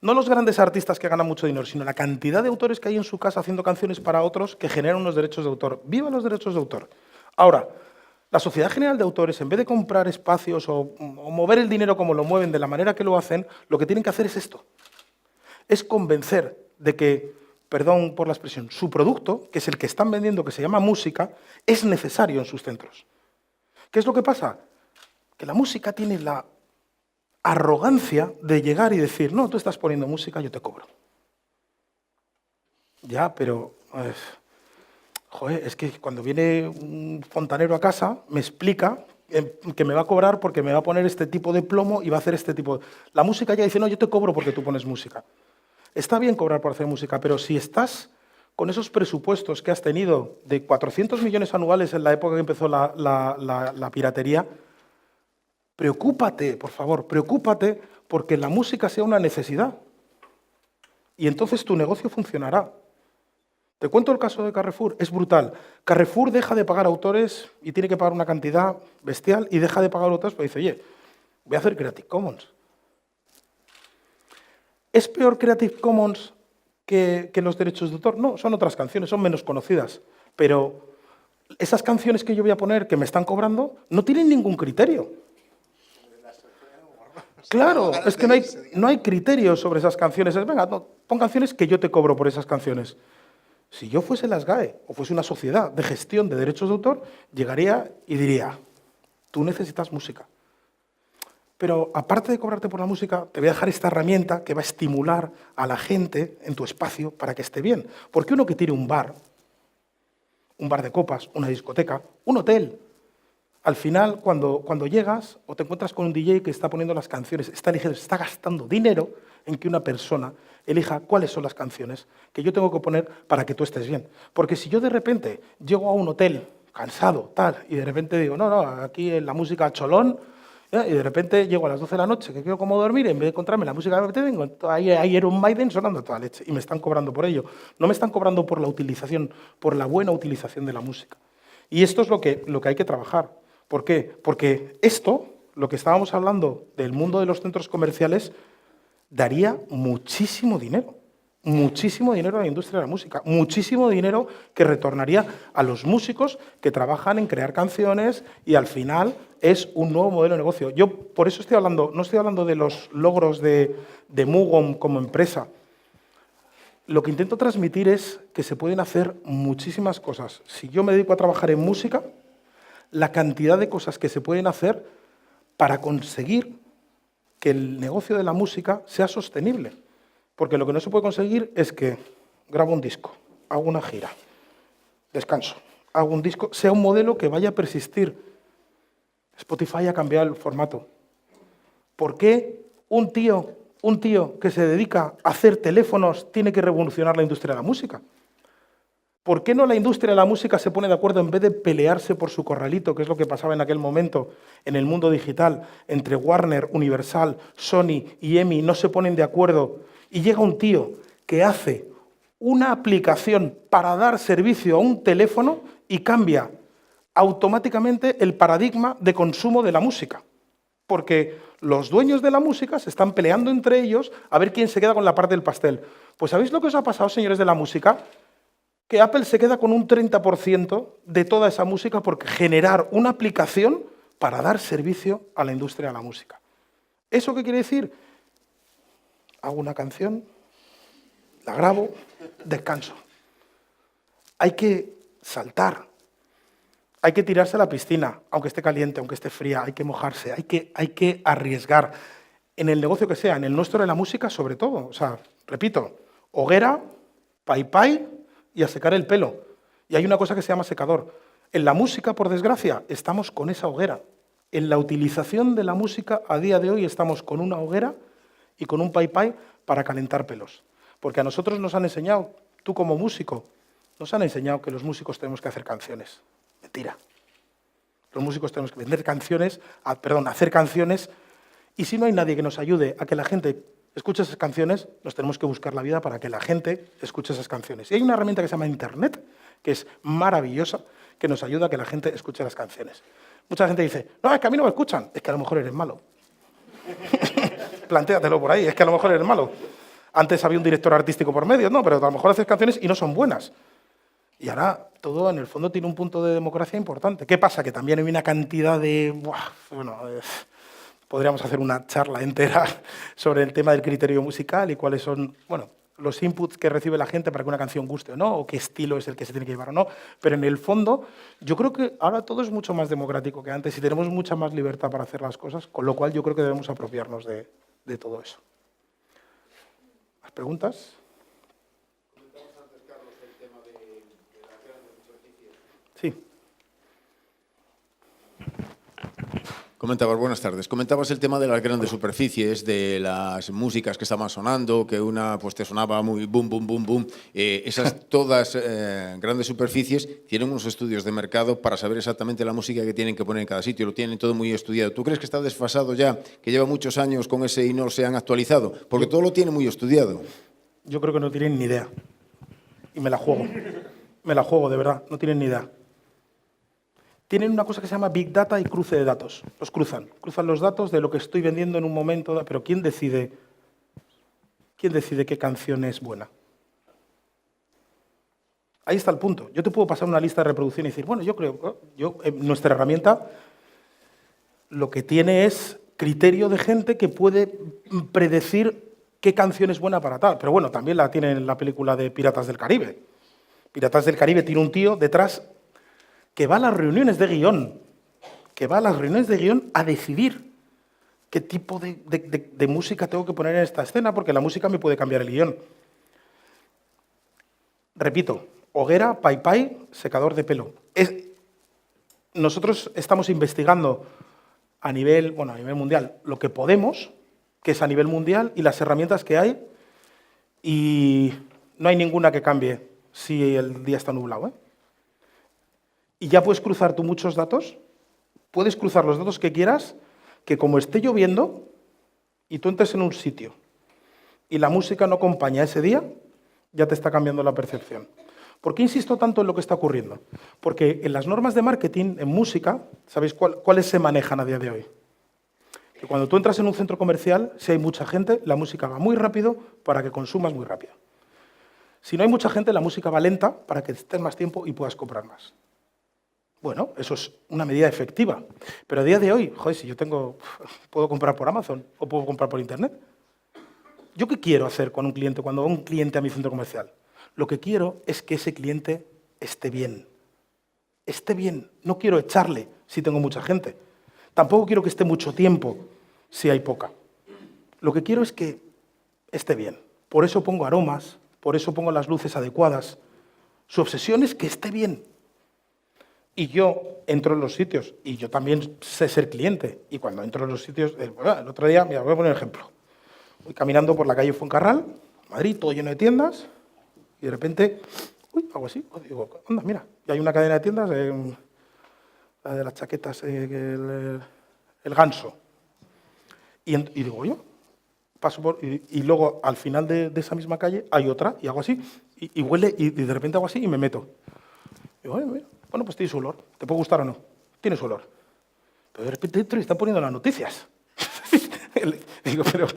No los grandes artistas que ganan mucho dinero, sino la cantidad de autores que hay en su casa haciendo canciones para otros que generan unos derechos de autor. ¡Viva los derechos de autor! Ahora, la Sociedad General de Autores, en vez de comprar espacios o mover el dinero como lo mueven, de la manera que lo hacen, lo que tienen que hacer es esto. Es convencer de que, perdón por la expresión, su producto, que es el que están vendiendo, que se llama música, es necesario en sus centros. ¿Qué es lo que pasa? Que la música tiene la arrogancia de llegar y decir, no, tú estás poniendo música, yo te cobro. Ya, pero, joder, es que cuando viene un fontanero a casa, me explica que me va a cobrar porque me va a poner este tipo de plomo y va a hacer este tipo de... La música ya dice, no, yo te cobro porque tú pones música. Está bien cobrar por hacer música, pero si estás con esos presupuestos que has tenido de 400 millones anuales en la época que empezó la piratería, preocúpate, por favor, preocúpate porque la música sea una necesidad. Y entonces tu negocio funcionará. Te cuento el caso de Carrefour, es brutal. Carrefour deja de pagar autores y tiene que pagar una cantidad bestial y deja de pagar autores, pues dice, oye, voy a hacer Creative Commons. ¿Es peor Creative Commons que los derechos de autor? No, son otras canciones, son menos conocidas. Pero esas canciones que yo voy a poner, que me están cobrando, no tienen ningún criterio. Claro, es que no hay criterios sobre esas canciones. Es, venga, no, pon canciones que yo te cobro por esas canciones. Si yo fuese las GAE o fuese una sociedad de gestión de derechos de autor, llegaría y diría, tú necesitas música. Pero aparte de cobrarte por la música, te voy a dejar esta herramienta que va a estimular a la gente en tu espacio para que esté bien. Porque uno que tiene un bar de copas, una discoteca, un hotel, al final, cuando llegas o te encuentras con un DJ que está poniendo las canciones, está gastando dinero en que una persona elija cuáles son las canciones que yo tengo que poner para que tú estés bien. Porque si yo de repente llego a un hotel cansado, tal, y de repente digo, no, aquí la música cholón, y de repente llego a las 12 de la noche, que quiero como dormir, y en vez de encontrarme la música que tengo, ahí era un Maiden sonando toda leche, y me están cobrando por ello. No me están cobrando por la utilización, por la buena utilización de la música. Y esto es lo que hay que trabajar. ¿Por qué? Porque esto, lo que estábamos hablando del mundo de los centros comerciales, daría muchísimo dinero a la industria de la música, muchísimo dinero que retornaría a los músicos que trabajan en crear canciones y al final es un nuevo modelo de negocio. Yo por eso no estoy hablando de los logros de Mugom como empresa. Lo que intento transmitir es que se pueden hacer muchísimas cosas. Si yo me dedico a trabajar en música, la cantidad de cosas que se pueden hacer para conseguir que el negocio de la música sea sostenible. Porque lo que no se puede conseguir es que grabo un disco, hago una gira, descanso, hago un disco, sea un modelo que vaya a persistir. Spotify ha cambiado el formato. ¿Por qué un tío que se dedica a hacer teléfonos tiene que revolucionar la industria de la música? ¿Por qué no la industria de la música se pone de acuerdo en vez de pelearse por su corralito, que es lo que pasaba en aquel momento en el mundo digital, entre Warner, Universal, Sony y EMI, no se ponen de acuerdo y llega un tío que hace una aplicación para dar servicio a un teléfono y cambia automáticamente el paradigma de consumo de la música? Porque los dueños de la música se están peleando entre ellos a ver quién se queda con la parte del pastel. Pues ¿sabéis lo que os ha pasado, señores de la música? Que Apple se queda con un 30% de toda esa música por generar una aplicación para dar servicio a la industria de la música. ¿Eso qué quiere decir? Hago una canción, la grabo, descanso. Hay que saltar, hay que tirarse a la piscina, aunque esté caliente, aunque esté fría, hay que mojarse, hay que arriesgar. En el negocio que sea, en el nuestro de la música sobre todo. O sea, repito, hoguera, pai y a secar el pelo. Y hay una cosa que se llama secador. En la música, por desgracia, estamos con esa hoguera. En la utilización de la música, a día de hoy, estamos con una hoguera y con un pai para calentar pelos. Porque a nosotros nos han enseñado, tú como músico, nos han enseñado que los músicos tenemos que hacer canciones. Mentira. Los músicos tenemos que hacer canciones, y si no hay nadie que nos ayude a que la gente escuche esas canciones, nos tenemos que buscar la vida para que la gente escuche esas canciones. Y hay una herramienta que se llama Internet, que es maravillosa, que nos ayuda a que la gente escuche las canciones. Mucha gente dice, no, es que a mí no me escuchan, es que a lo mejor eres malo. Plantéatelo por ahí, es que a lo mejor eres malo. Antes había un director artístico por medio, no, pero a lo mejor haces canciones y no son buenas. Y ahora todo en el fondo tiene un punto de democracia importante. ¿Qué pasa? Que también hay una cantidad de... podríamos hacer una charla entera sobre el tema del criterio musical y cuáles son los inputs que recibe la gente para que una canción guste o no, o qué estilo es el que se tiene que llevar o no. Pero en el fondo, yo creo que ahora todo es mucho más democrático que antes y tenemos mucha más libertad para hacer las cosas, con lo cual yo creo que debemos apropiarnos de todo eso. ¿Más preguntas? Sí. Comentabas, buenas tardes. Comentabas el tema de las grandes superficies, de las músicas que estaban sonando, que una pues te sonaba muy boom, boom, boom, boom. Esas todas grandes superficies tienen unos estudios de mercado para saber exactamente la música que tienen que poner en cada sitio. Lo tienen todo muy estudiado. ¿Tú crees que está desfasado ya, que lleva muchos años con ese y no se han actualizado? Porque todo lo tiene muy estudiado. Yo creo que no tienen ni idea. Y me la juego. Me la juego, de verdad. No tienen ni idea. Tienen una cosa que se llama Big Data y cruce de datos. Los cruzan los datos de lo que estoy vendiendo en un momento, pero ¿quién decide qué canción es buena? Ahí está el punto. Yo te puedo pasar una lista de reproducción y decir, bueno, yo creo, nuestra herramienta lo que tiene es criterio de gente que puede predecir qué canción es buena para tal. Pero bueno, también la tiene en la película de Piratas del Caribe. Piratas del Caribe tiene un tío detrás que va a las reuniones de guión, a decidir qué tipo de música tengo que poner en esta escena, porque la música me puede cambiar el guión. Repito, hoguera, pai, secador de pelo. Nosotros estamos investigando a nivel mundial lo que podemos, que es a nivel mundial, y las herramientas que hay, y no hay ninguna que cambie si el día está nublado, ¿eh? Y ya puedes cruzar tú muchos datos, puedes cruzar los datos que quieras, que como esté lloviendo y tú entres en un sitio y la música no acompaña ese día, ya te está cambiando la percepción. ¿Por qué insisto tanto en lo que está ocurriendo? Porque en las normas de marketing, en música, ¿sabéis cuáles se manejan a día de hoy? Que cuando tú entras en un centro comercial, si hay mucha gente, la música va muy rápido para que consumas muy rápido. Si no hay mucha gente, la música va lenta para que estés más tiempo y puedas comprar más. Bueno, eso es una medida efectiva. Pero a día de hoy, joder, si yo puedo comprar por Amazon o puedo comprar por Internet. ¿Yo qué quiero hacer con un cliente cuando va un cliente a mi centro comercial? Lo que quiero es que ese cliente esté bien. Esté bien. No quiero echarle si tengo mucha gente. Tampoco quiero que esté mucho tiempo si hay poca. Lo que quiero es que esté bien. Por eso pongo aromas, por eso pongo las luces adecuadas. Su obsesión es que esté bien. Y yo entro en los sitios, y yo también sé ser cliente. Y cuando entro en los sitios, el otro día, mira, voy a poner un ejemplo. Voy caminando por la calle Fuencarral, Madrid, todo lleno de tiendas, y de repente, hago así, digo, anda, mira, y hay una cadena de tiendas, la de las chaquetas, el Ganso. Y digo, yo paso por, y luego al final de esa misma calle hay otra, y hago así, y huele, y de repente hago así y me meto. Digo, mira. Bueno, pues tiene su olor. ¿Te puede gustar o no? Tiene su olor. Pero de repente dentro están poniendo las noticias. Digo, pero, o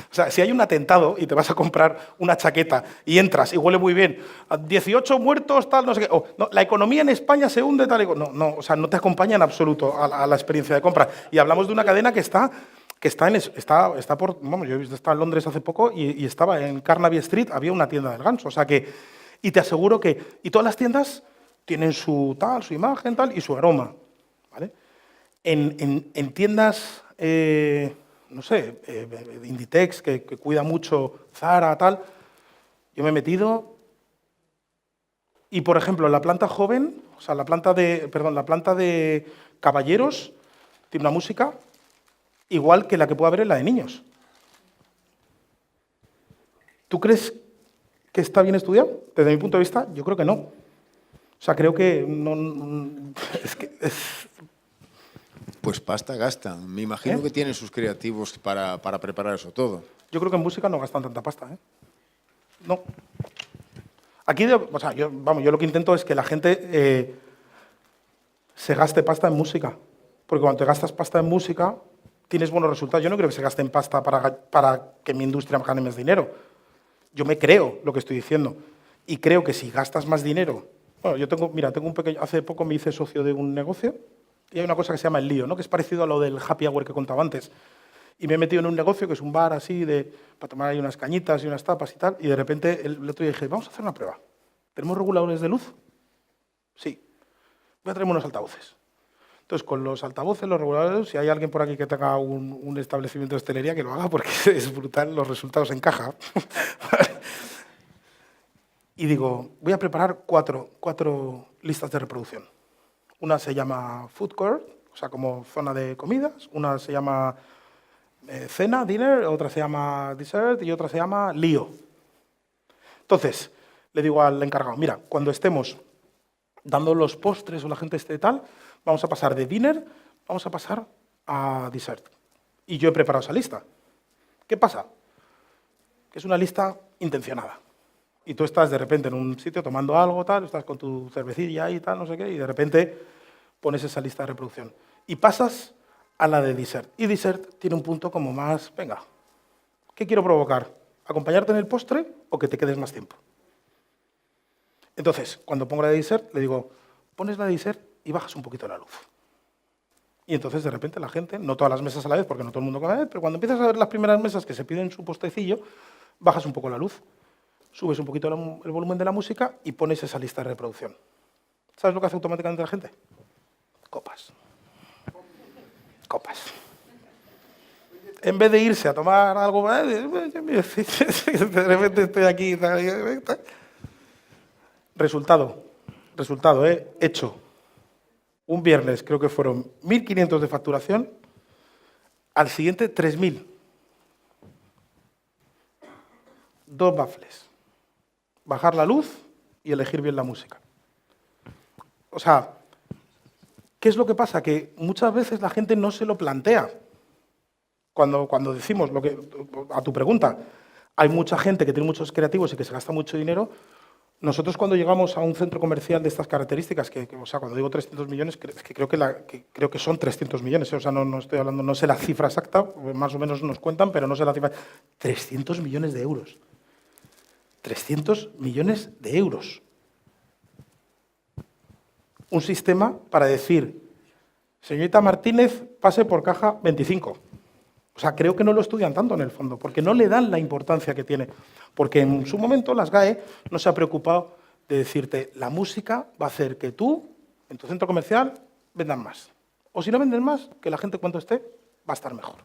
sea, si hay un atentado y te vas a comprar una chaqueta y entras y huele muy bien, 18 muertos, tal, no sé qué, no, la economía en España se hunde, tal, no, o sea, no te acompaña en absoluto a la experiencia de compra. Y hablamos de una cadena que que está por... Vamos, yo he estado en Londres hace poco y estaba en Carnaby Street, había una tienda del Ganso. O sea que... Y te aseguro que... Y todas las tiendas tienen su tal, su imagen, tal, y su aroma, ¿vale? En tiendas, no sé, Inditex, que cuida mucho, Zara, tal, yo me he metido y, por ejemplo, la planta joven, o sea, la planta de caballeros tiene una música igual que la que puede haber en la de niños. ¿Tú crees que está bien estudiado? Desde mi punto de vista, yo creo que no. O sea, creo que no es... Pues pasta gastan. Me imagino que tienen sus creativos para preparar eso todo. Yo creo que en música no gastan tanta pasta, ¿eh? No. Aquí, o sea, yo lo que intento es que la gente se gaste pasta en música. Porque cuando te gastas pasta en música, tienes buenos resultados. Yo no creo que se gaste en pasta para que mi industria gane más dinero. Yo me creo lo que estoy diciendo. Y creo que si gastas más dinero... Bueno, yo tengo un pequeño... Hace poco me hice socio de un negocio y hay una cosa que se llama El Lío, ¿no? Que es parecido a lo del happy hour que contaba antes. Y me he metido en un negocio que es un bar así, para tomar ahí unas cañitas y unas tapas y tal, y de repente el otro día dije, vamos a hacer una prueba. ¿Tenemos reguladores de luz? Sí. Voy a traerme unos altavoces. Entonces, con los altavoces, los reguladores de luz, si hay alguien por aquí que tenga un establecimiento de hostelería, que lo haga, porque es brutal los resultados en caja. Y digo, voy a preparar cuatro listas de reproducción. Una se llama food court, o sea, como zona de comidas. Una se llama cena, dinner, otra se llama dessert y otra se llama lío. Entonces, le digo al encargado, mira, cuando estemos dando los postres o la gente esté tal, vamos a pasar de dinner, vamos a pasar a dessert. Y yo he preparado esa lista. ¿Qué pasa? Que es una lista intencionada. Y tú estás de repente en un sitio tomando algo, tal, estás con tu cervecilla y tal, no sé qué, y de repente pones esa lista de reproducción. Y pasas a la de dessert. Y dessert tiene un punto como más, venga, ¿qué quiero provocar? ¿Acompañarte en el postre o que te quedes más tiempo? Entonces, cuando pongo la de dessert, le digo, pones la de dessert y bajas un poquito la luz. Y entonces, de repente, la gente, no todas las mesas a la vez, porque no todo el mundo come a la vez, pero cuando empiezas a ver las primeras mesas que se piden su postrecillo, bajas un poco la luz, subes un poquito el volumen de la música y pones esa lista de reproducción. ¿Sabes lo que hace automáticamente la gente? Copas. Copas. En vez de irse a tomar algo, de repente estoy aquí. Resultado, hecho. Un viernes creo que fueron 1.500 de facturación, al siguiente 3.000. 2 baffles. Bajar la luz y elegir bien la música. O sea, ¿qué es lo que pasa? Que muchas veces la gente no se lo plantea. Cuando decimos a tu pregunta, hay mucha gente que tiene muchos creativos y que se gasta mucho dinero. Nosotros cuando llegamos a un centro comercial de estas características, o sea, cuando digo 300 millones, creo que son 300 millones, o sea, no estoy hablando, no sé la cifra exacta, más o menos nos cuentan, pero no sé la cifra. 300 millones de euros. 300 millones de euros. Un sistema para decir, señorita Martínez, pase por caja 25. O sea, creo que no lo estudian tanto en el fondo, porque no le dan la importancia que tiene. Porque en su momento las GAE no se ha preocupado de decirte, la música va a hacer que tú, en tu centro comercial, vendan más. O si no venden más, que la gente cuando esté va a estar mejor.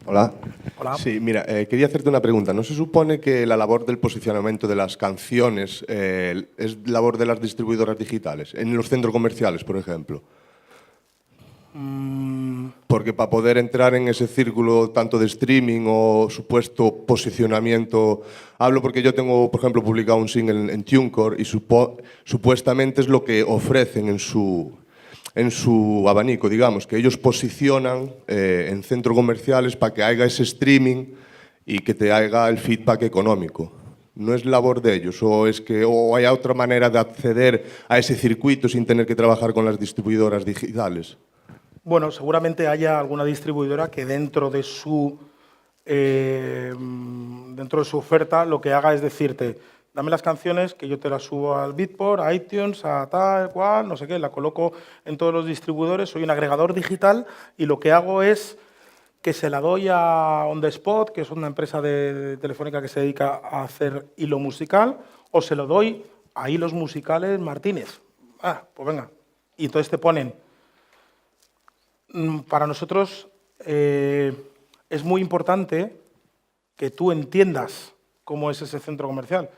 Hola. Hola. Sí, mira, quería hacerte una pregunta. ¿No se supone que la labor del posicionamiento de las canciones es labor de las distribuidoras digitales? En los centros comerciales, por ejemplo. Porque para poder entrar en ese círculo tanto de streaming o supuesto posicionamiento... Hablo porque yo tengo, por ejemplo, publicado un single en TuneCore y supuestamente es lo que ofrecen en su abanico, digamos, que ellos posicionan en centros comerciales para que haya ese streaming y que te haga el feedback económico. ¿No es labor de ellos? ¿O hay otra manera de acceder a ese circuito sin tener que trabajar con las distribuidoras digitales? Bueno, seguramente haya alguna distribuidora que dentro de su oferta lo que haga es decirte, Dame las canciones que yo te las subo al Beatport, a iTunes, a tal, cual, no sé qué, la coloco en todos los distribuidores, soy un agregador digital y lo que hago es que se la doy a On The Spot, que es una empresa de Telefónica que se dedica a hacer hilo musical, o se lo doy a Hilos Musicales Martínez. Ah, pues venga. Y entonces te ponen. Para nosotros es muy importante que tú entiendas cómo es ese centro comercial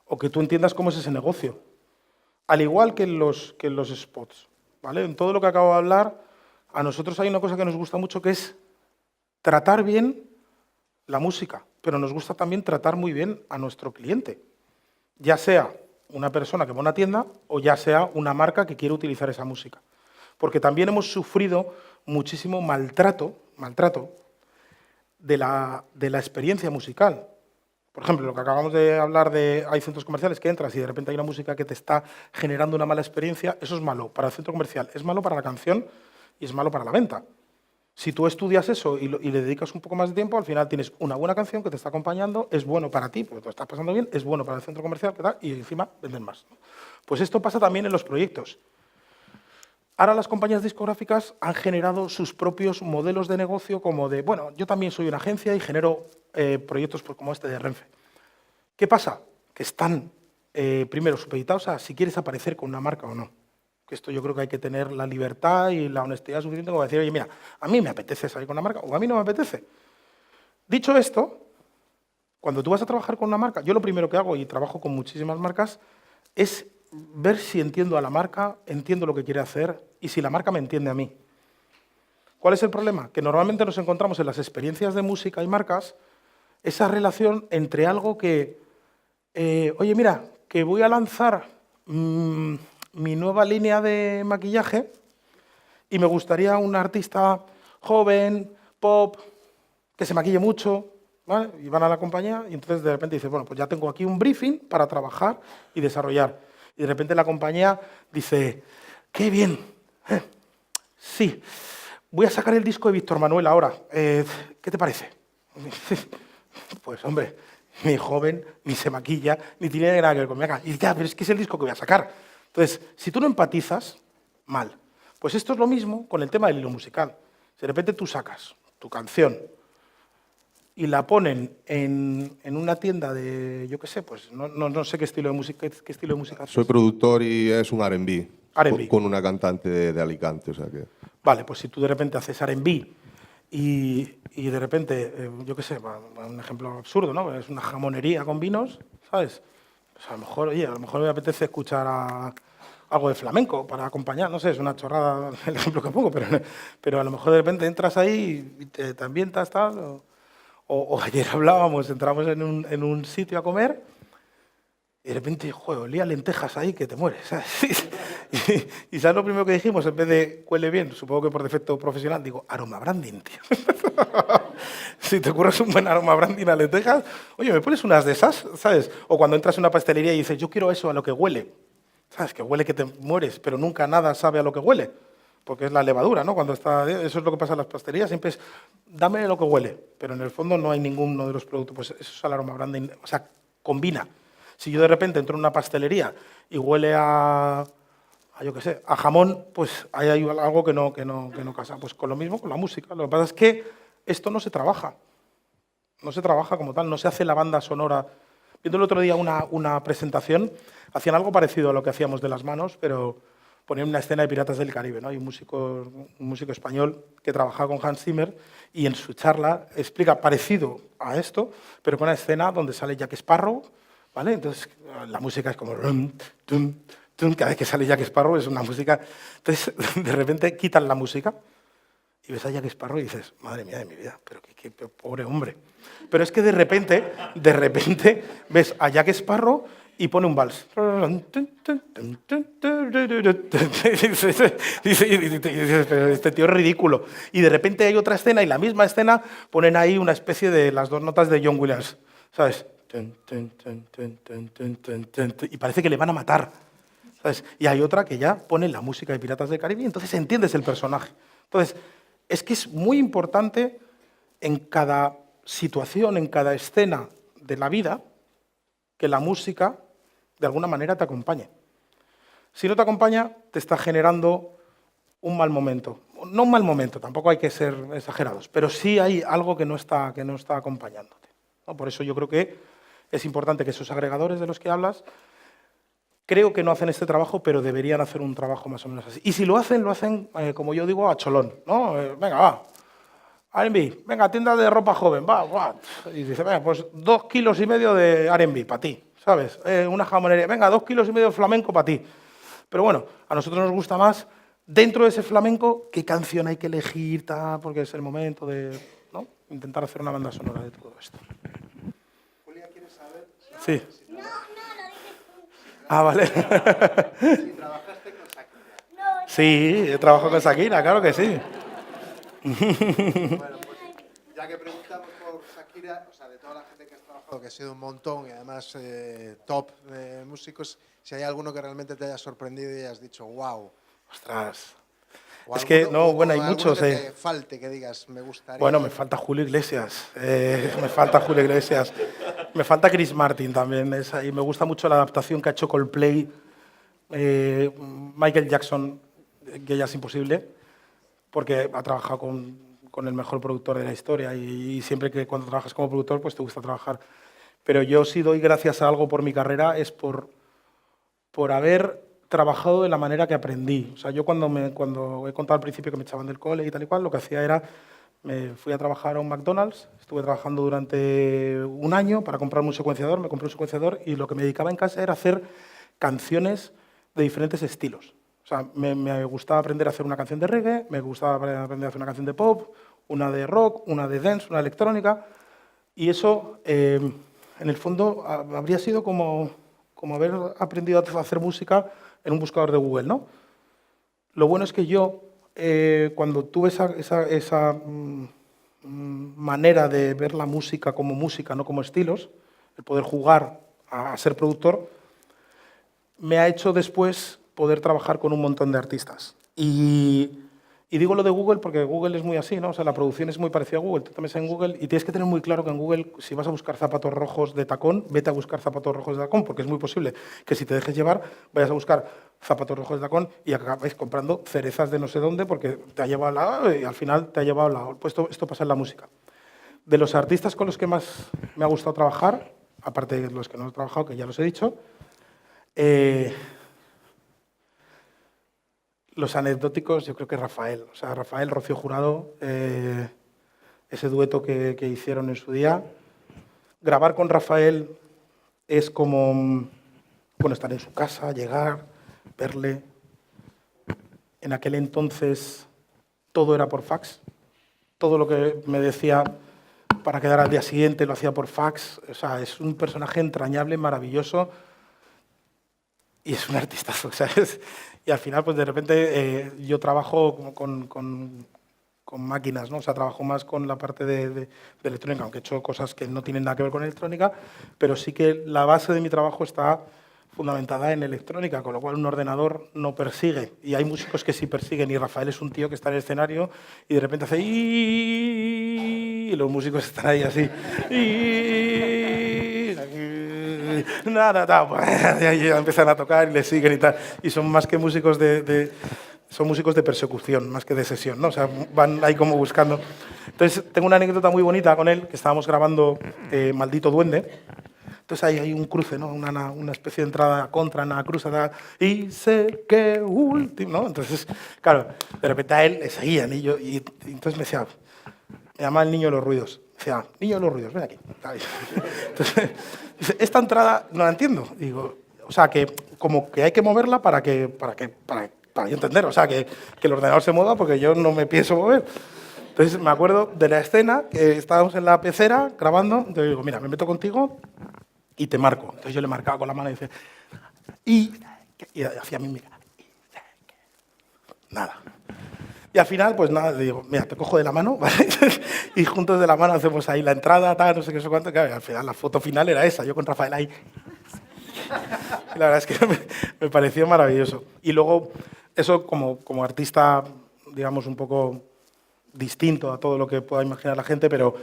o que tú entiendas cómo es ese negocio. Al igual que en los spots, ¿vale? En todo lo que acabo de hablar, a nosotros hay una cosa que nos gusta mucho que es tratar bien la música, pero nos gusta también tratar muy bien a nuestro cliente, ya sea una persona que va a una tienda o ya sea una marca que quiere utilizar esa música. Porque también hemos sufrido muchísimo maltrato de la experiencia musical. Por ejemplo, lo que acabamos de hablar hay centros comerciales que entras y de repente hay una música que te está generando una mala experiencia, eso es malo para el centro comercial, es malo para la canción y es malo para la venta. Si tú estudias eso y le dedicas un poco más de tiempo, al final tienes una buena canción que te está acompañando, es bueno para ti, porque te lo estás pasando bien, es bueno para el centro comercial, ¿qué tal? Y encima venden más. Pues esto pasa también en los proyectos. Ahora las compañías discográficas han generado sus propios modelos de negocio como de, bueno, yo también soy una agencia y genero proyectos como este de Renfe. ¿Qué pasa? Que están primero supeditados a si quieres aparecer con una marca o no. Que esto yo creo que hay que tener la libertad y la honestidad suficiente como decir, oye, mira, a mí me apetece salir con una marca o a mí no me apetece. Dicho esto, cuando tú vas a trabajar con una marca, yo lo primero que hago, y trabajo con muchísimas marcas, es ver si entiendo a la marca, entiendo lo que quiere hacer y si la marca me entiende a mí. ¿Cuál es el problema? Que normalmente nos encontramos en las experiencias de música y marcas esa relación entre algo que, oye, mira, que voy a lanzar mi nueva línea de maquillaje y me gustaría un artista joven, pop, que se maquille mucho, ¿vale? Y van a la compañía y entonces de repente dices, bueno, pues ya tengo aquí un briefing para trabajar y desarrollar. Y de repente la compañía dice, qué bien, sí, voy a sacar el disco de Víctor Manuel ahora, ¿qué te parece? Pues hombre, ni joven, ni se maquilla, ni tiene nada que ver con mi acá. Y ya, pero es que es el disco que voy a sacar. Entonces, si tú no empatizas, mal. Pues esto es lo mismo con el tema del hilo musical. Si de repente tú sacas tu canción y la ponen en una tienda de, yo qué sé, pues no sé qué estilo de música. Soy productor y es un R&B. R&B. Con una cantante de Alicante, o sea que... Vale, pues si tú de repente haces R&B y de repente, yo qué sé, un ejemplo absurdo, ¿no? Es una jamonería con vinos, ¿sabes? Pues a lo mejor, oye, a lo mejor me apetece escuchar algo de flamenco para acompañar, no sé, es una chorrada el ejemplo que pongo, pero a lo mejor de repente entras ahí y te ambientas tal, o ayer hablábamos, entramos en un sitio a comer y de repente, joder, olía lentejas ahí que te mueres, ¿sabes? Y ¿sabes lo primero que dijimos? En vez de huele bien, supongo que por defecto profesional, digo, aroma branding, tío. Si te ocurres un buen aroma branding a lentejas, oye, ¿me pones unas de esas? ¿Sabes? O cuando entras en una pastelería y dices, yo quiero eso a lo que huele. ¿Sabes? Que huele que te mueres, pero nunca nada sabe a lo que huele. Porque es la levadura, ¿no? Cuando está, eso es lo que pasa en las pastelerías, siempre es, dame lo que huele, pero en el fondo no hay ninguno de los productos, pues eso es el aroma branding, o sea, combina. Si yo de repente entro en una pastelería y huele a yo qué sé, a jamón, pues ahí hay algo que no casa. Pues con lo mismo con la música. Lo que pasa es que esto no se trabaja. No se trabaja como tal, no se hace la banda sonora. Viendo el otro día una presentación, hacían algo parecido a lo que hacíamos de Las Manos, pero ponían una escena de Piratas del Caribe, ¿no? Hay un músico español que trabajaba con Hans Zimmer y en su charla explica parecido a esto, pero con una escena donde sale Jack Sparrow, ¿vale? Entonces la música es como... Cada vez que sale Jack Sparrow es una música... Entonces, de repente quitan la música y ves a Jack Sparrow y dices, madre mía de mi vida, pero qué pobre hombre. Pero es que de repente ves a Jack Sparrow y pone un vals. Y dices, pero este tío es ridículo. Y de repente hay otra escena y la misma escena ponen ahí una especie de las dos notas de John Williams, ¿sabes? Y parece que le van a matar. ¿Sabes? Y hay otra que ya pone la música de Piratas del Caribe y entonces entiendes el personaje. Entonces, es que es muy importante en cada situación, en cada escena de la vida, que la música de alguna manera te acompañe. Si no te acompaña, te está generando un mal momento. No un mal momento, tampoco hay que ser exagerados, pero sí hay algo que no está acompañándote, ¿no? Por eso yo creo que es importante que esos agregadores de los que hablas, creo que no hacen este trabajo, pero deberían hacer un trabajo más o menos así. Y si lo hacen, como yo digo, a cholón, ¿no? Venga, va. R&B, venga, tienda de ropa joven, va. Y dice, venga, pues 2,5 kilos de R&B para ti, ¿sabes? Una jamonería, venga, 2,5 kilos de flamenco para ti. Pero bueno, a nosotros nos gusta más, dentro de ese flamenco, qué canción hay que elegir, porque es el momento de, ¿no?, intentar hacer una banda sonora de todo esto. Julia, ¿quieres saber? Sí. No, lo dices tú. Ah, vale. Si trabajaste con Shakira. Sí, he trabajado con Shakira, claro que sí. Bueno, pues ya que preguntamos por Shakira, o sea, de toda la gente que has trabajado, que ha sido un montón y además top de músicos, si hay alguno que realmente te haya sorprendido y hayas dicho, wow. Ostras. O Es que, no, bueno, hay alguno muchos. que te falte, que digas, me gustaría. Bueno, me falta Julio Iglesias. Me falta Julio Iglesias. Me falta Chris Martin también. Y me gusta mucho la adaptación que ha hecho Coldplay. Michael Jackson, que ya es imposible, porque ha trabajado con el mejor productor de la historia y siempre que cuando trabajas como productor, pues te gusta trabajar. Pero yo sí doy gracias a algo por mi carrera, es por haber trabajado de la manera que aprendí. O sea, yo cuando he contado al principio que me echaban del cole y tal y cual, lo que hacía era, me fui a trabajar a un McDonald's, estuve trabajando durante un año para comprarme un secuenciador, me compré un secuenciador y lo que me dedicaba en casa era hacer canciones de diferentes estilos. O sea, me gustaba aprender a hacer una canción de reggae, me gustaba aprender a hacer una canción de pop, una de rock, una de dance, una electrónica, y eso, en el fondo, habría sido como haber aprendido a hacer música en un buscador de Google, ¿no? Lo bueno es que yo, cuando tuve esa manera de ver la música, no como estilos, el poder jugar a ser productor, me ha hecho después poder trabajar con un montón de artistas. Y digo lo de Google porque Google es muy así, ¿no? O sea, la producción es muy parecida a Google. Tú te metes en Google y tienes que tener muy claro que en Google, si vas a buscar zapatos rojos de tacón, vete a buscar zapatos rojos de tacón, porque es muy posible que si te dejes llevar, vayas a buscar zapatos rojos de tacón y acabáis comprando cerezas de no sé dónde porque te ha llevado y al final te ha llevado la... Pues esto pasa en la música. De los artistas con los que más me ha gustado trabajar, aparte de los que no he trabajado, que ya los he dicho, los anecdóticos, yo creo que Rafael. O sea, Rafael, Rocío Jurado, ese dueto que hicieron en su día. Grabar con Rafael es como, bueno, estar en su casa, llegar, verle. En aquel entonces todo era por fax. Todo lo que me decía para quedar al día siguiente lo hacía por fax. O sea, es un personaje entrañable, maravilloso. Y es un artistazo, ¿sabes? Y al final, pues de repente, yo trabajo con máquinas, ¿no? O sea, trabajo más con la parte de electrónica, aunque he hecho cosas que no tienen nada que ver con electrónica, pero sí que la base de mi trabajo está fundamentada en electrónica, con lo cual un ordenador no persigue. Y hay músicos que sí persiguen, y Rafael es un tío que está en el escenario y de repente hace... Y los músicos están ahí así... Y ya empiezan a tocar y le siguen y tal. Y son más que músicos son músicos de persecución, más que de sesión, ¿no? O sea, van ahí como buscando. Entonces, tengo una anécdota muy bonita con él, que estábamos grabando Maldito Duende. Entonces ahí hay un cruce, ¿no? Una especie de entrada contra, nada cruza, y sé que último, ¿no? Entonces, claro, de repente a él le seguían y entonces me decía, me llamaba el niño de los ruidos. Decía, niño de los ruidos, ven aquí. Entonces, dice, esta entrada no la entiendo. Digo, o sea, que como que hay que moverla para yo entender. O sea, que el ordenador se mueva porque yo no me pienso mover. Entonces me acuerdo de la escena que estábamos en la pecera grabando. Entonces digo, mira, me meto contigo y te marco. Entonces yo le marcaba con la mano y dice, y hacía mímica. Nada. Y al final, pues nada, le digo, mira, te cojo de la mano, ¿vale? Y juntos de la mano hacemos ahí la entrada, tal, no sé qué, no sé cuánto. Claro, y al final la foto final era esa, yo con Rafael ahí. Y la verdad es que me pareció maravilloso. Y luego, eso como artista, digamos, un poco distinto a todo lo que pueda imaginar la gente, pero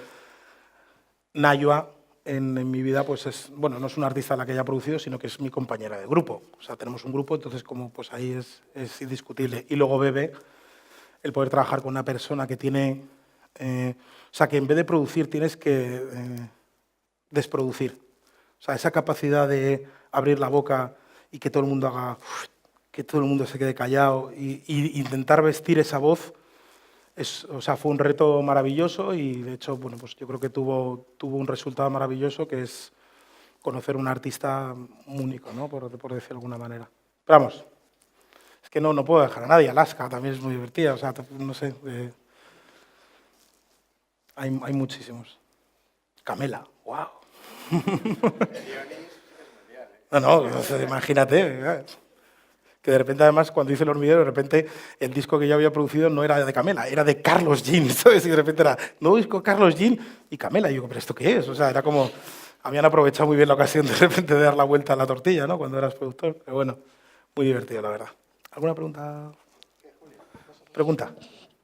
Nayua en mi vida, pues es, bueno, no es una artista la que haya producido, sino que es mi compañera de grupo. O sea, tenemos un grupo, entonces como pues ahí es indiscutible. Y luego Bebe, el poder trabajar con una persona que tiene, o sea, que en vez de producir tienes que desproducir. O sea, esa capacidad de abrir la boca y que todo el mundo haga, que todo el mundo se quede callado y intentar vestir esa voz. O sea, fue un reto maravilloso y, de hecho, bueno, pues yo creo que tuvo un resultado maravilloso, que es conocer un artista único, ¿no? Por decirlo de alguna manera. Pero vamos, es que no puedo dejar a nadie. Alaska también es muy divertida, o sea, no sé. Hay muchísimos. Camela, wow. No sé, imagínate. Que de repente, además, cuando hice el hormiguero, de repente el disco que yo había producido no era de Camela, era de Carlos Jean, ¿sabes? Y de repente era nuevo disco Carlos Jean y Camela. Y yo, ¿pero esto qué es? O sea, era como, habían aprovechado muy bien la ocasión de repente de dar la vuelta a la tortilla, ¿no? Cuando eras productor. Pero bueno, muy divertido, la verdad. ¿Alguna pregunta? Pregunta.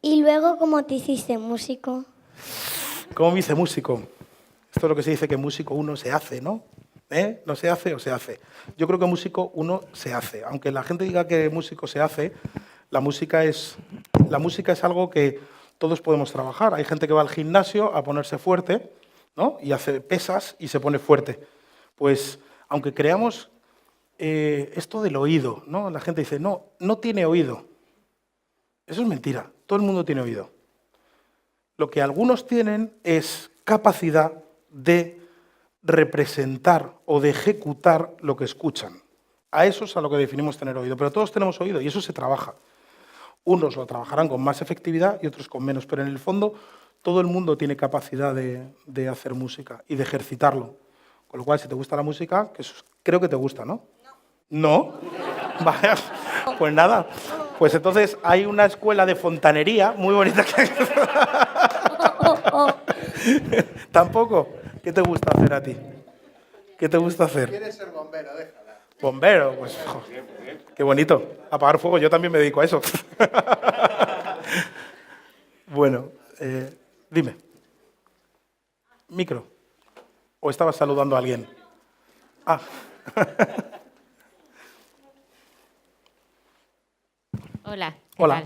¿Y luego cómo te hiciste músico? ¿Cómo me hice músico? Esto es lo que se dice, que músico uno se hace, ¿no? ¿No se hace o se hace? Yo creo que músico uno se hace. Aunque la gente diga que músico se hace, la música es algo que todos podemos trabajar. Hay gente que va al gimnasio a ponerse fuerte, ¿no? Y hace pesas y se pone fuerte. Pues, aunque creamos esto del oído, ¿no? La gente dice, no tiene oído. Eso es mentira. Todo el mundo tiene oído. Lo que algunos tienen es capacidad de representar o de ejecutar lo que escuchan. A eso es a lo que definimos tener oído, pero todos tenemos oído y eso se trabaja. Unos lo trabajarán con más efectividad y otros con menos, pero en el fondo todo el mundo tiene capacidad de hacer música y de ejercitarlo. Con lo cual, si te gusta la música, que creo que te gusta, ¿no? ¿No? Vaya, pues nada. Pues entonces hay una escuela de fontanería muy bonita que... ¿Tampoco? ¿Qué te gusta hacer a ti? ¿Qué te gusta hacer? ¿Quieres ser bombero? Déjala. Bombero, pues qué bonito. Apagar fuego, yo también me dedico a eso. Bueno, dime. Micro. ¿O estabas saludando a alguien? Ah. Hola. Hola.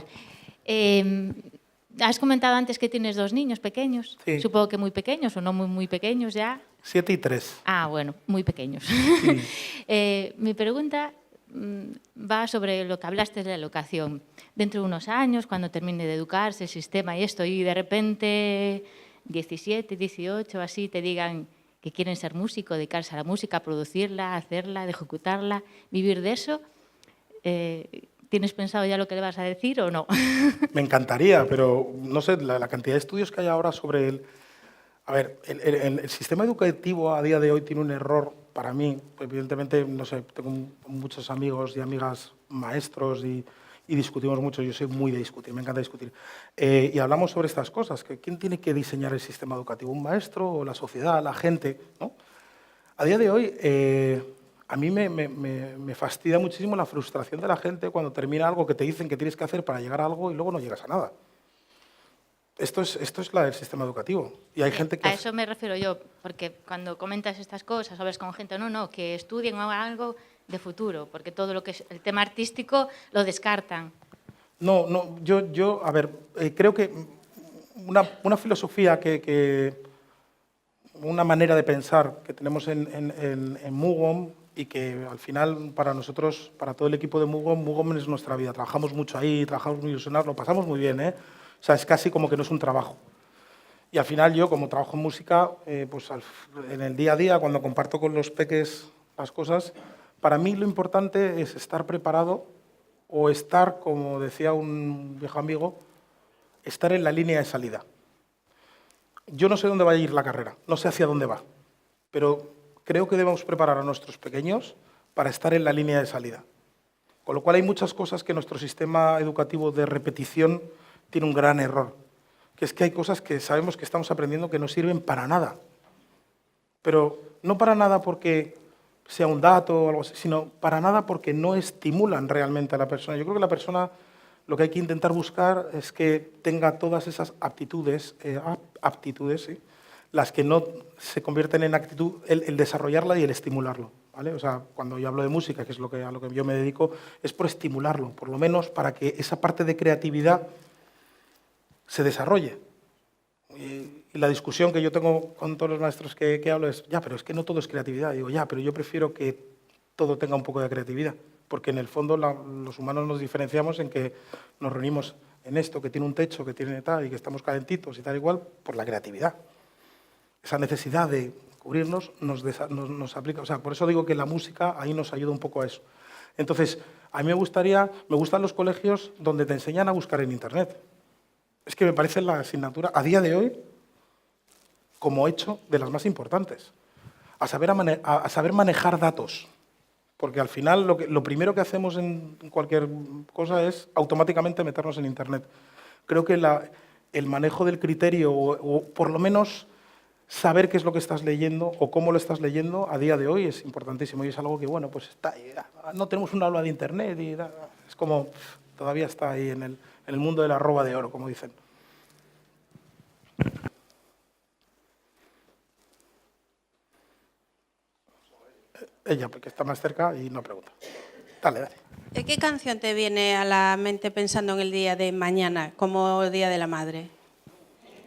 Has comentado antes que tienes 2 niños pequeños. Sí. Supongo que muy pequeños o no muy pequeños ya. 7 y 3. Ah, bueno, muy pequeños. Sí. Mi pregunta va sobre lo que hablaste de la educación. Dentro de unos años, cuando termine de educarse el sistema y esto, y de repente 17, 18, así, te digan que quieren ser músico, dedicarse a la música, producirla, hacerla, ejecutarla, vivir de eso, ¿tienes pensado ya lo que le vas a decir o no? Me encantaría, pero no sé, la cantidad de estudios que hay ahora sobre el... A ver, el sistema educativo a día de hoy tiene un error para mí. Evidentemente, no sé, tengo muchos amigos y amigas maestros y discutimos mucho. Yo soy muy de discutir, me encanta discutir. Y hablamos sobre estas cosas, que ¿quién tiene que diseñar el sistema educativo? ¿Un maestro o la sociedad, la gente? ¿No? A día de hoy, a mí me fastidia muchísimo la frustración de la gente cuando termina algo que te dicen que tienes que hacer para llegar a algo y luego no llegas a nada. Esto es el sistema educativo. Y hay gente que... A eso me refiero yo, porque cuando comentas estas cosas, hablas con gente, no, que estudien algo de futuro, porque todo lo que es el tema artístico lo descartan. No, yo a ver, creo que una filosofía una manera de pensar que tenemos en Mugom y que al final para nosotros, para todo el equipo de Mugom es nuestra vida. Trabajamos mucho ahí, trabajamos muy ilusionados, lo pasamos muy bien, ¿eh? O sea, es casi como que no es un trabajo. Y al final yo, como trabajo en música, pues en el día a día, cuando comparto con los peques las cosas, para mí lo importante es estar preparado o estar, como decía un viejo amigo, estar en la línea de salida. Yo no sé dónde va a ir la carrera, no sé hacia dónde va, pero creo que debemos preparar a nuestros pequeños para estar en la línea de salida. Con lo cual hay muchas cosas que nuestro sistema educativo de repetición tiene un gran error, que es que hay cosas que sabemos que estamos aprendiendo que no sirven para nada. Pero no para nada porque sea un dato o algo así, sino para nada porque no estimulan realmente a la persona. Yo creo que la persona lo que hay que intentar buscar es que tenga todas esas aptitudes, ¿sí?, las que no se convierten en actitud, el desarrollarla y el estimularlo, ¿vale? O sea, cuando yo hablo de música, que es a lo que yo me dedico, es por estimularlo, por lo menos para que esa parte de creatividad se desarrolle. Y la discusión que yo tengo con todos los maestros que hablo es, ya, pero es que no todo es creatividad. Digo, ya, pero yo prefiero que todo tenga un poco de creatividad, porque en el fondo los humanos nos diferenciamos en que nos reunimos en esto, que tiene un techo, que tiene tal, y que estamos calentitos y tal igual, por la creatividad. Esa necesidad de cubrirnos nos aplica. O sea, por eso digo que la música ahí nos ayuda un poco a eso. Entonces, a mí me gustan los colegios donde te enseñan a buscar en Internet. Es que me parece la asignatura, a día de hoy, como hecho, de las más importantes. A saber manejar datos. Porque al final lo primero que hacemos en cualquier cosa es automáticamente meternos en Internet. Creo que el manejo del criterio, o por lo menos saber qué es lo que estás leyendo o cómo lo estás leyendo, a día de hoy es importantísimo. Y es algo que, bueno, pues está ahí. No tenemos un aula de Internet y es como, todavía está ahí en el mundo de la arroba de oro, como dicen. Ella, porque está más cerca y no pregunta. Dale. ¿Qué canción te viene a la mente pensando en el día de mañana, como Día de la Madre?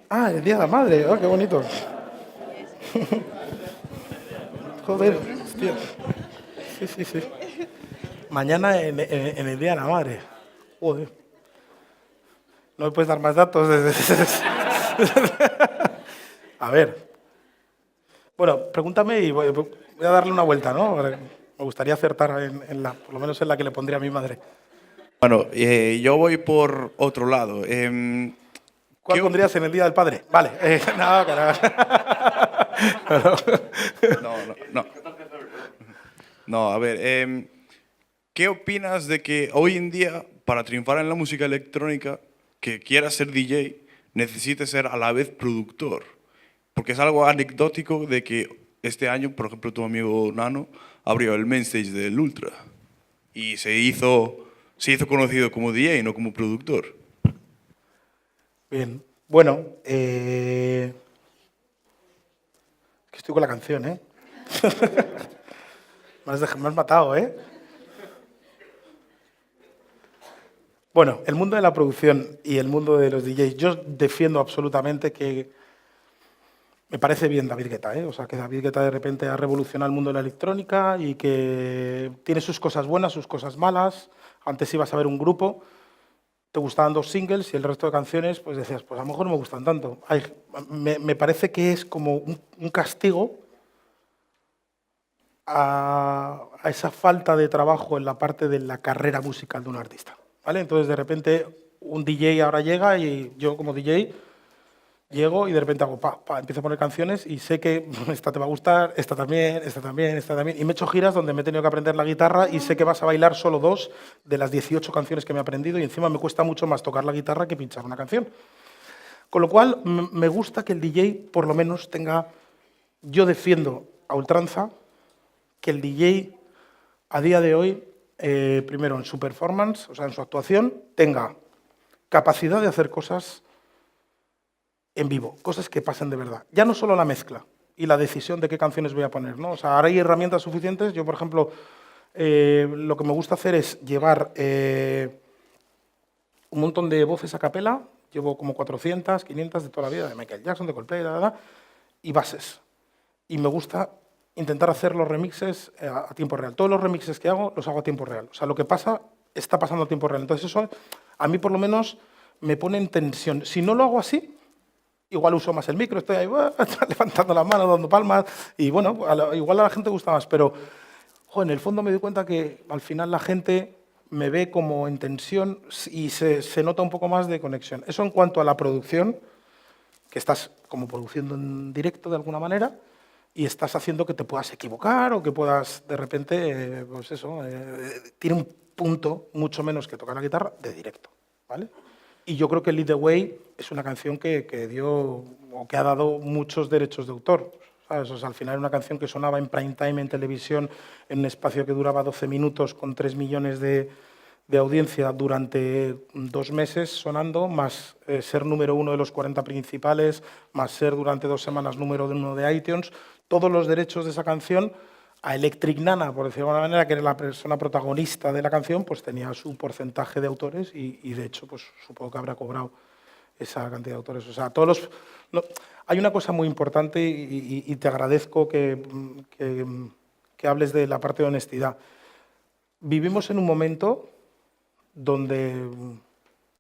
Ah, el Día de la Madre. Oh, qué bonito. Joder, hostia. Sí. Mañana en el Día de la Madre. Joder. ¿No me puedes dar más datos? A ver. Bueno, pregúntame y voy a darle una vuelta, ¿no? Me gustaría acertar por lo menos en la que le pondría a mi madre. Bueno, yo voy por otro lado. ¿Cuál pondrías en el Día del Padre? Vale. No, No. No, a ver. ¿Qué opinas de que hoy en día, para triunfar en la música electrónica, que quieras ser DJ, necesites ser a la vez productor? Porque es algo anecdótico de que este año, por ejemplo, tu amigo Nano abrió el main stage del Ultra y se hizo conocido como DJ, no como productor. Bien. Bueno, que estoy con la canción, ¿eh? Me has matado, ¿eh? Bueno, el mundo de la producción y el mundo de los DJs, yo defiendo absolutamente que me parece bien David Guetta, ¿eh? O sea, que David Guetta de repente ha revolucionado el mundo de la electrónica y que tiene sus cosas buenas, sus cosas malas. Antes ibas a ver un grupo, te gustaban 2 singles y el resto de canciones, pues decías, pues a lo mejor no me gustan tanto. Me parece que es como un castigo a esa falta de trabajo en la parte de la carrera musical de un artista, ¿vale? Entonces, de repente, un DJ ahora llega y yo como DJ llego y de repente hago empiezo a poner canciones y sé que esta te va a gustar, esta también. Y me he hecho giras donde me he tenido que aprender la guitarra y sé que vas a bailar solo 2 de las 18 canciones que me he aprendido y encima me cuesta mucho más tocar la guitarra que pinchar una canción. Con lo cual, me gusta que el DJ por lo menos tenga... Yo defiendo a ultranza que el DJ a día de hoy, primero en su performance, o sea, en su actuación, tenga capacidad de hacer cosas en vivo, cosas que pasen de verdad. Ya no solo la mezcla y la decisión de qué canciones voy a poner, ¿no? O sea, ahora hay herramientas suficientes. Yo, por ejemplo, lo que me gusta hacer es llevar un montón de voces a capela. Llevo como 400, 500 de toda la vida, de Michael Jackson, de Coldplay, y bases. Y me gusta intentar hacer los remixes a tiempo real. Todos los remixes que hago, los hago a tiempo real. O sea, lo que pasa, está pasando a tiempo real. Entonces eso, a mí por lo menos, me pone en tensión. Si no lo hago así, igual uso más el micro, estoy ahí levantando las manos, dando palmas, y bueno, igual a la gente gusta más, pero en el fondo me doy cuenta que al final la gente me ve como en tensión y se nota un poco más de conexión. Eso en cuanto a la producción, que estás como produciendo en directo de alguna manera y estás haciendo que te puedas equivocar o que puedas de repente, pues eso, tiene un punto mucho menos que tocar la guitarra de directo, ¿vale? Y yo creo que Lead the Way es una canción que dio o que ha dado muchos derechos de autor, ¿sabes? O sea, al final era una canción que sonaba en prime time en televisión, en un espacio que duraba 12 minutos con 3 millones de de audiencia durante 2 meses sonando, más ser número 1 de los 40 principales, más ser durante 2 semanas número 1 de iTunes, todos los derechos de esa canción, a Electric Nana, por decirlo de alguna manera, que era la persona protagonista de la canción, pues tenía su porcentaje de autores y de hecho, pues supongo que habrá cobrado esa cantidad de autores. O sea, hay una cosa muy importante y te agradezco que hables de la parte de honestidad. Vivimos en un momento donde,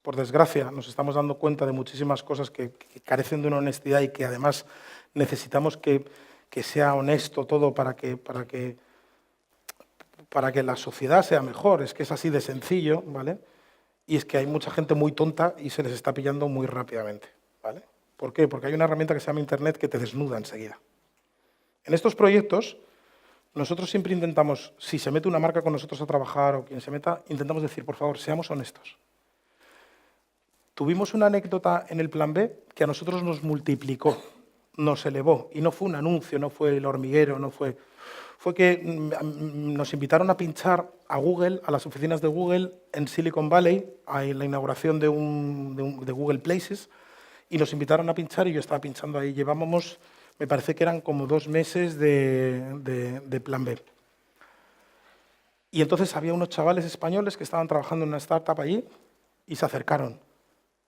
por desgracia, nos estamos dando cuenta de muchísimas cosas que carecen de una honestidad y que además necesitamos que sea honesto todo para que la sociedad sea mejor. Es que es así de sencillo, ¿vale? Y es que hay mucha gente muy tonta y se les está pillando muy rápidamente, ¿vale? ¿Por qué? Porque hay una herramienta que se llama Internet que te desnuda enseguida. En estos proyectos, nosotros siempre intentamos, si se mete una marca con nosotros a trabajar o quien se meta, intentamos decir, por favor, seamos honestos. Tuvimos una anécdota en el Plan B que a nosotros nos multiplicó, nos elevó, y no fue un anuncio, no fue El Hormiguero, no fue que nos invitaron a pinchar a Google, a las oficinas de Google en Silicon Valley, en la inauguración de Google Places, y nos invitaron a pinchar y yo estaba pinchando ahí. Llevábamos, me parece que eran como 2 meses de Plan B. Y entonces había unos chavales españoles que estaban trabajando en una startup allí y se acercaron.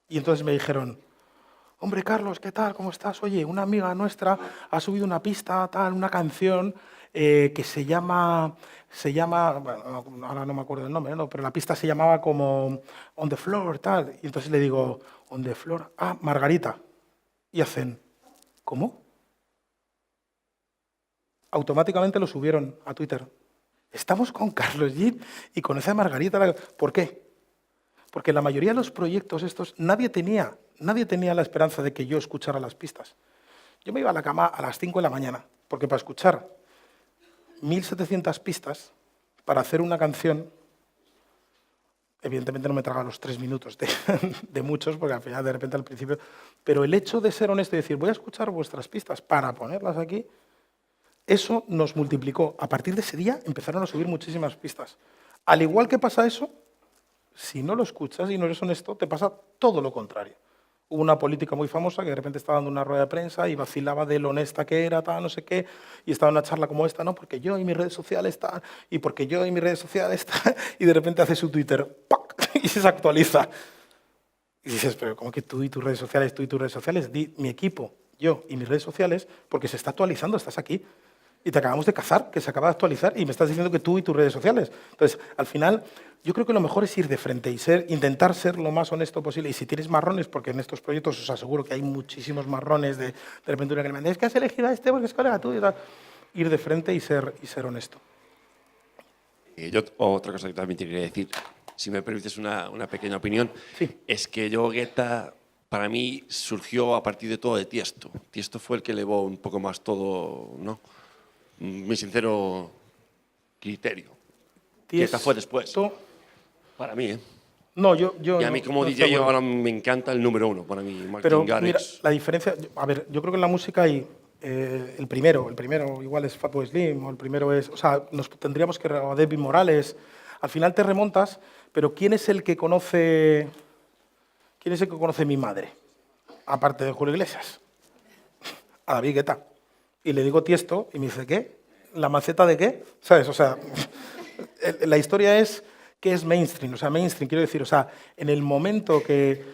Y entonces me dijeron, hombre, Carlos, ¿qué tal? ¿Cómo estás? Oye, una amiga nuestra ha subido una pista, tal, una canción que se llama, bueno, ahora no me acuerdo del nombre, ¿no? Pero la pista se llamaba como On the Floor, tal. Y entonces le digo, On the Floor, Margarita. Y hacen, ¿cómo? Automáticamente lo subieron a Twitter. Estamos con Carlos Jean y con esa Margarita. ¿Por qué? Porque la mayoría de los proyectos estos, nadie tenía la esperanza de que yo escuchara las pistas. Yo me iba a la cama a las 5 de la mañana, porque para escuchar 1.700 pistas, para hacer una canción, evidentemente no me tragaba los 3 minutos de muchos, porque al final de repente al principio, pero el hecho de ser honesto y decir, voy a escuchar vuestras pistas para ponerlas aquí, eso nos multiplicó. A partir de ese día empezaron a subir muchísimas pistas. Al igual que pasa eso, si no lo escuchas y no eres honesto, te pasa todo lo contrario. Hubo una política muy famosa que de repente estaba dando una rueda de prensa y vacilaba de lo honesta que era, tal, no sé qué, y estaba en una charla como esta, no, porque yo y mis redes sociales tal, y porque yo y mis redes sociales tal, y de repente hace su Twitter, ¡pac! Y se actualiza. Y dices, pero ¿cómo que tú y tus redes sociales, tú y tus redes sociales? Di mi equipo, yo y mis redes sociales, porque se está actualizando, estás aquí. Y te acabamos de cazar, que se acaba de actualizar, y me estás diciendo que tú y tus redes sociales. Entonces, al final, yo creo que lo mejor es ir de frente y intentar ser lo más honesto posible. Y si tienes marrones, porque en estos proyectos os aseguro que hay muchísimos marrones, de repente una que me dice, es que has elegido a este porque es colega tuyo y tal. Ir de frente y ser honesto. Yo, otra cosa que también te quería decir, si me permites una pequeña opinión, sí. Es que yo, Guetta, para mí surgió a partir de todo de Tiesto. Tiesto fue el que elevó un poco más todo, ¿no? Mi sincero criterio. Guetta fue después. Para mí, ¿eh? No, yo y a mí como DJ ahora me encanta el número 1, para mí, Martin Pero Garrix. Mira, la diferencia, a ver, yo creo que en la música hay el primero igual es Fatboy Slim, o el primero es, o sea, nos tendríamos que, o David Morales, al final te remontas, pero ¿quién es el que conoce mi madre? Aparte de Julio Iglesias. A David Guetta. Y le digo Tiesto y me dice, ¿qué? ¿La maceta de qué? ¿Sabes? O sea, la historia es que es mainstream. O sea, mainstream, quiero decir, o sea, en el momento que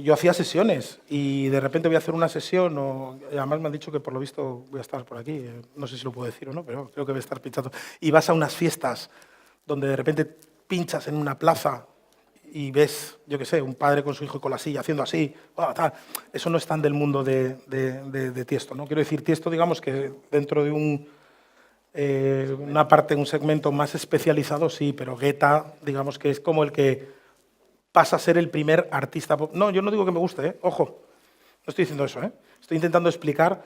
yo hacía sesiones y de repente voy a hacer una sesión, y además me han dicho que por lo visto voy a estar por aquí, no sé si lo puedo decir o no, pero creo que voy a estar pinchando. Y vas a unas fiestas donde de repente pinchas en una plaza y ves, yo qué sé, un padre con su hijo con la silla haciendo así, tal. Eso no es tan del mundo de Tiesto, ¿no? Quiero decir, Tiesto, digamos que dentro de una parte, un segmento más especializado, sí, pero Guetta, digamos que es como el que pasa a ser el primer artista pop. No, yo no digo que me guste, ojo, no estoy diciendo eso, estoy intentando explicar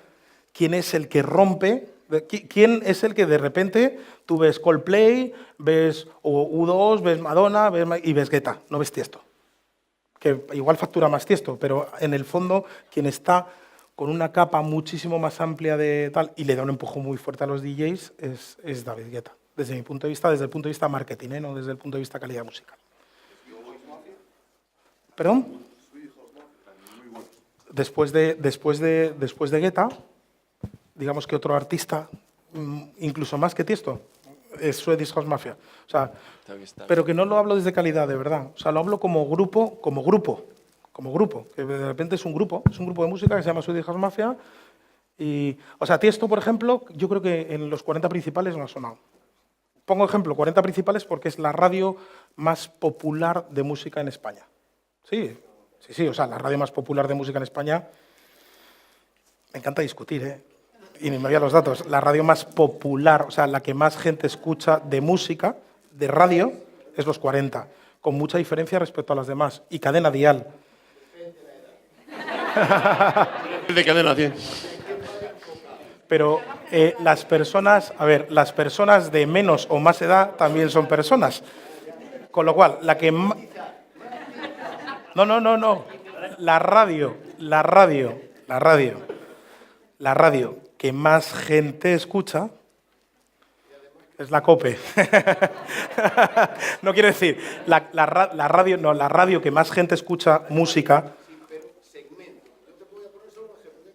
quién es el que rompe, quién es el que de repente tú ves Coldplay, ves U2, ves Madonna y ves Guetta, no ves Tiesto. Que igual factura más Tiesto, pero en el fondo quien está con una capa muchísimo más amplia de tal y le da un empujón muy fuerte a los DJs es David Guetta, desde mi punto de vista, desde el punto de vista marketing, no desde el punto de vista calidad musical. ¿Perdón? Después de Guetta, digamos que otro artista, incluso más que Tiesto, es Swedish House Mafia. O sea, pero que no lo hablo desde calidad, de verdad. O sea, lo hablo como grupo, que de repente es un grupo de música que se llama Swedish House Mafia. Y, o sea, Tiesto, por ejemplo, yo creo que en los 40 principales no ha sonado. Pongo ejemplo, 40 principales porque es la radio más popular de música en España. Sí, o sea, la radio más popular de música en España. Me encanta discutir, ¿eh? Y ni me voy a los datos. La radio más popular, o sea, la que más gente escucha de música, de radio, es los 40, con mucha diferencia respecto a las demás. Y Cadena Dial. De Cadena 100. Pero las personas de menos o más edad también son personas. Con lo cual, la que más... No. La radio que más gente escucha es la COPE. No quiero decir, la radio que más gente escucha música...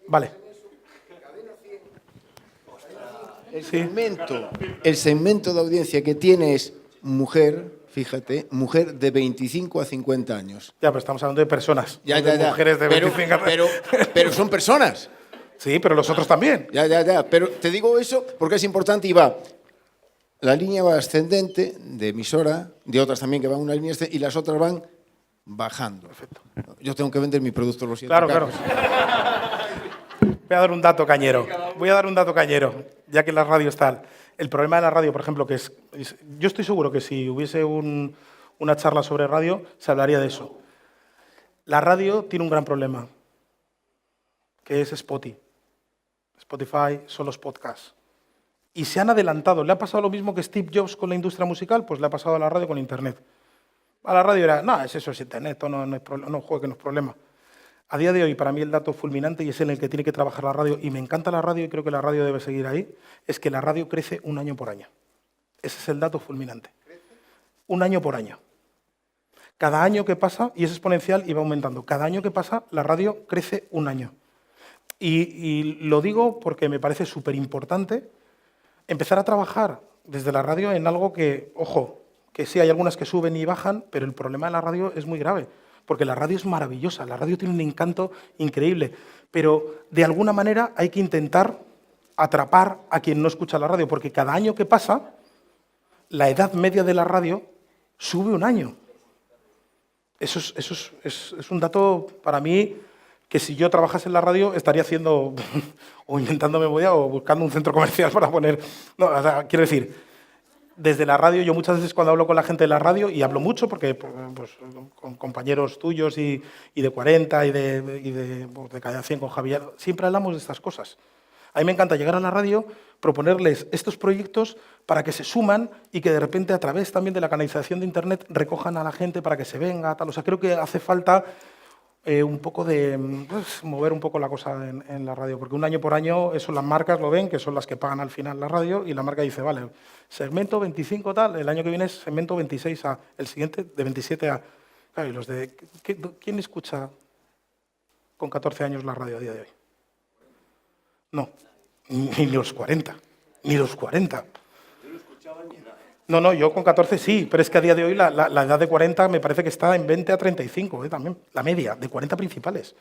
Vale. El segmento de audiencia que tiene es mujer, fíjate, mujer de 25 a 50 años. Ya, pero estamos hablando de personas. Ya. Mujeres de 25 pero son personas. Sí, pero los otros también. Ya. Pero te digo eso porque es importante y va. La línea va ascendente de emisora, de otras también que van una línea ascendente, y las otras van bajando. Perfecto. Yo tengo que vender mi producto, lo siento. Claro. Voy a dar un dato cañero. Ya que la radio está. El problema de la radio, por ejemplo, que es... Yo estoy seguro que si hubiese una charla sobre radio, se hablaría de eso. La radio tiene un gran problema, que es Spotify. Spotify son los podcasts. Y se han adelantado. ¿Le ha pasado lo mismo que Steve Jobs con la industria musical? Pues le ha pasado a la radio con Internet. A la radio era, no, es Internet, no juegue, que no es problema. A día de hoy, para mí el dato fulminante, y es en el que tiene que trabajar la radio, y me encanta la radio y creo que la radio debe seguir ahí, es que la radio crece un año por año. Ese es el dato fulminante. Un año por año. Cada año que pasa, y es exponencial y va aumentando, cada año que pasa la radio crece un año. Y lo digo porque me parece súper importante empezar a trabajar desde la radio en algo que, ojo, que sí hay algunas que suben y bajan, pero el problema de la radio es muy grave. Porque la radio es maravillosa, la radio tiene un encanto increíble, pero de alguna manera hay que intentar atrapar a quien no escucha la radio, porque cada año que pasa, la edad media de la radio sube un año. Eso es un dato para mí que si yo trabajase en la radio estaría haciendo o inventándome boya o buscando un centro comercial para poner... No, o sea, quiero decir... Desde la radio, yo muchas veces cuando hablo con la gente de la radio, y hablo mucho porque pues, con compañeros tuyos y de 40 y de Cadena 100 con Javier, siempre hablamos de estas cosas. A mí me encanta llegar a la radio, proponerles estos proyectos para que se suman y que de repente a través también de la canalización de Internet recojan a la gente para que se venga, tal. O sea, creo que hace falta un poco de mover un poco la cosa en la radio, porque un año por año eso las marcas lo ven, que son las que pagan al final la radio, y la marca dice, vale, segmento 25 tal, el año que viene es segmento 26A, el siguiente de 27A. Claro, y los de... ¿Quién escucha con 14 años la radio a día de hoy? No, ni los 40, ni los 40. No, yo con 14 sí, pero es que a día de hoy la edad de 40 me parece que está en 20 a 35, también, la media, de 40 principales.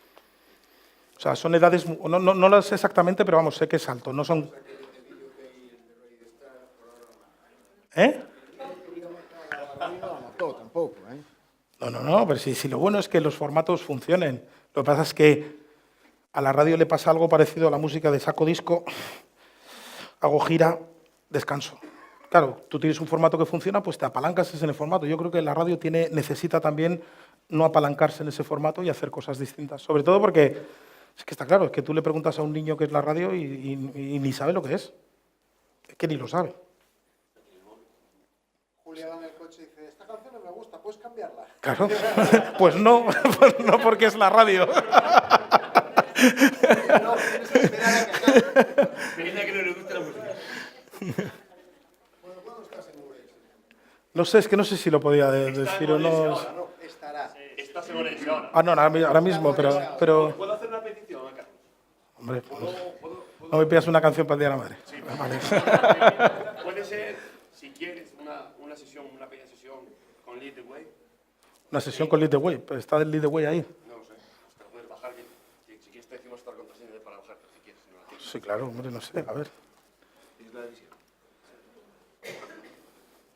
O sea, son edades, no lo sé exactamente, pero vamos, sé que es alto, no son... No, pero si lo bueno es que los formatos funcionen. Lo que pasa es que a la radio le pasa algo parecido a la música de saco disco, hago gira, descanso. Claro, tú tienes un formato que funciona, pues te apalancas en el formato. Yo creo que la radio necesita también no apalancarse en ese formato y hacer cosas distintas. Sobre todo porque, es que está claro, es que tú le preguntas a un niño qué es la radio y ni sabe lo que es. Es que ni lo sabe. Julia va en el coche y dice, esta canción no me gusta, ¿puedes cambiarla? Claro, pues no porque es la radio. No, tienes que esperar a que Pena que no le guste la música. No sé, es que no sé si lo podía decir o no. estará. Esta semana Ah, no, ahora mismo, pero... ¿Puedo hacer una petición acá? Hombre, no me pidas una canción para el Día de la Madre. Sí, Vale. puede ser, si quieres, una sesión, una pequeña sesión con Lead the Way. Una sesión con Lead the Way, pero está el Lead the Way ahí. No lo sé, pero puedes bajar, si quieres te decimos esta contraseña para bajar, si quieres. Si no la tienes. Sí, claro, hombre, no sé, a ver. ¿Tienes la división?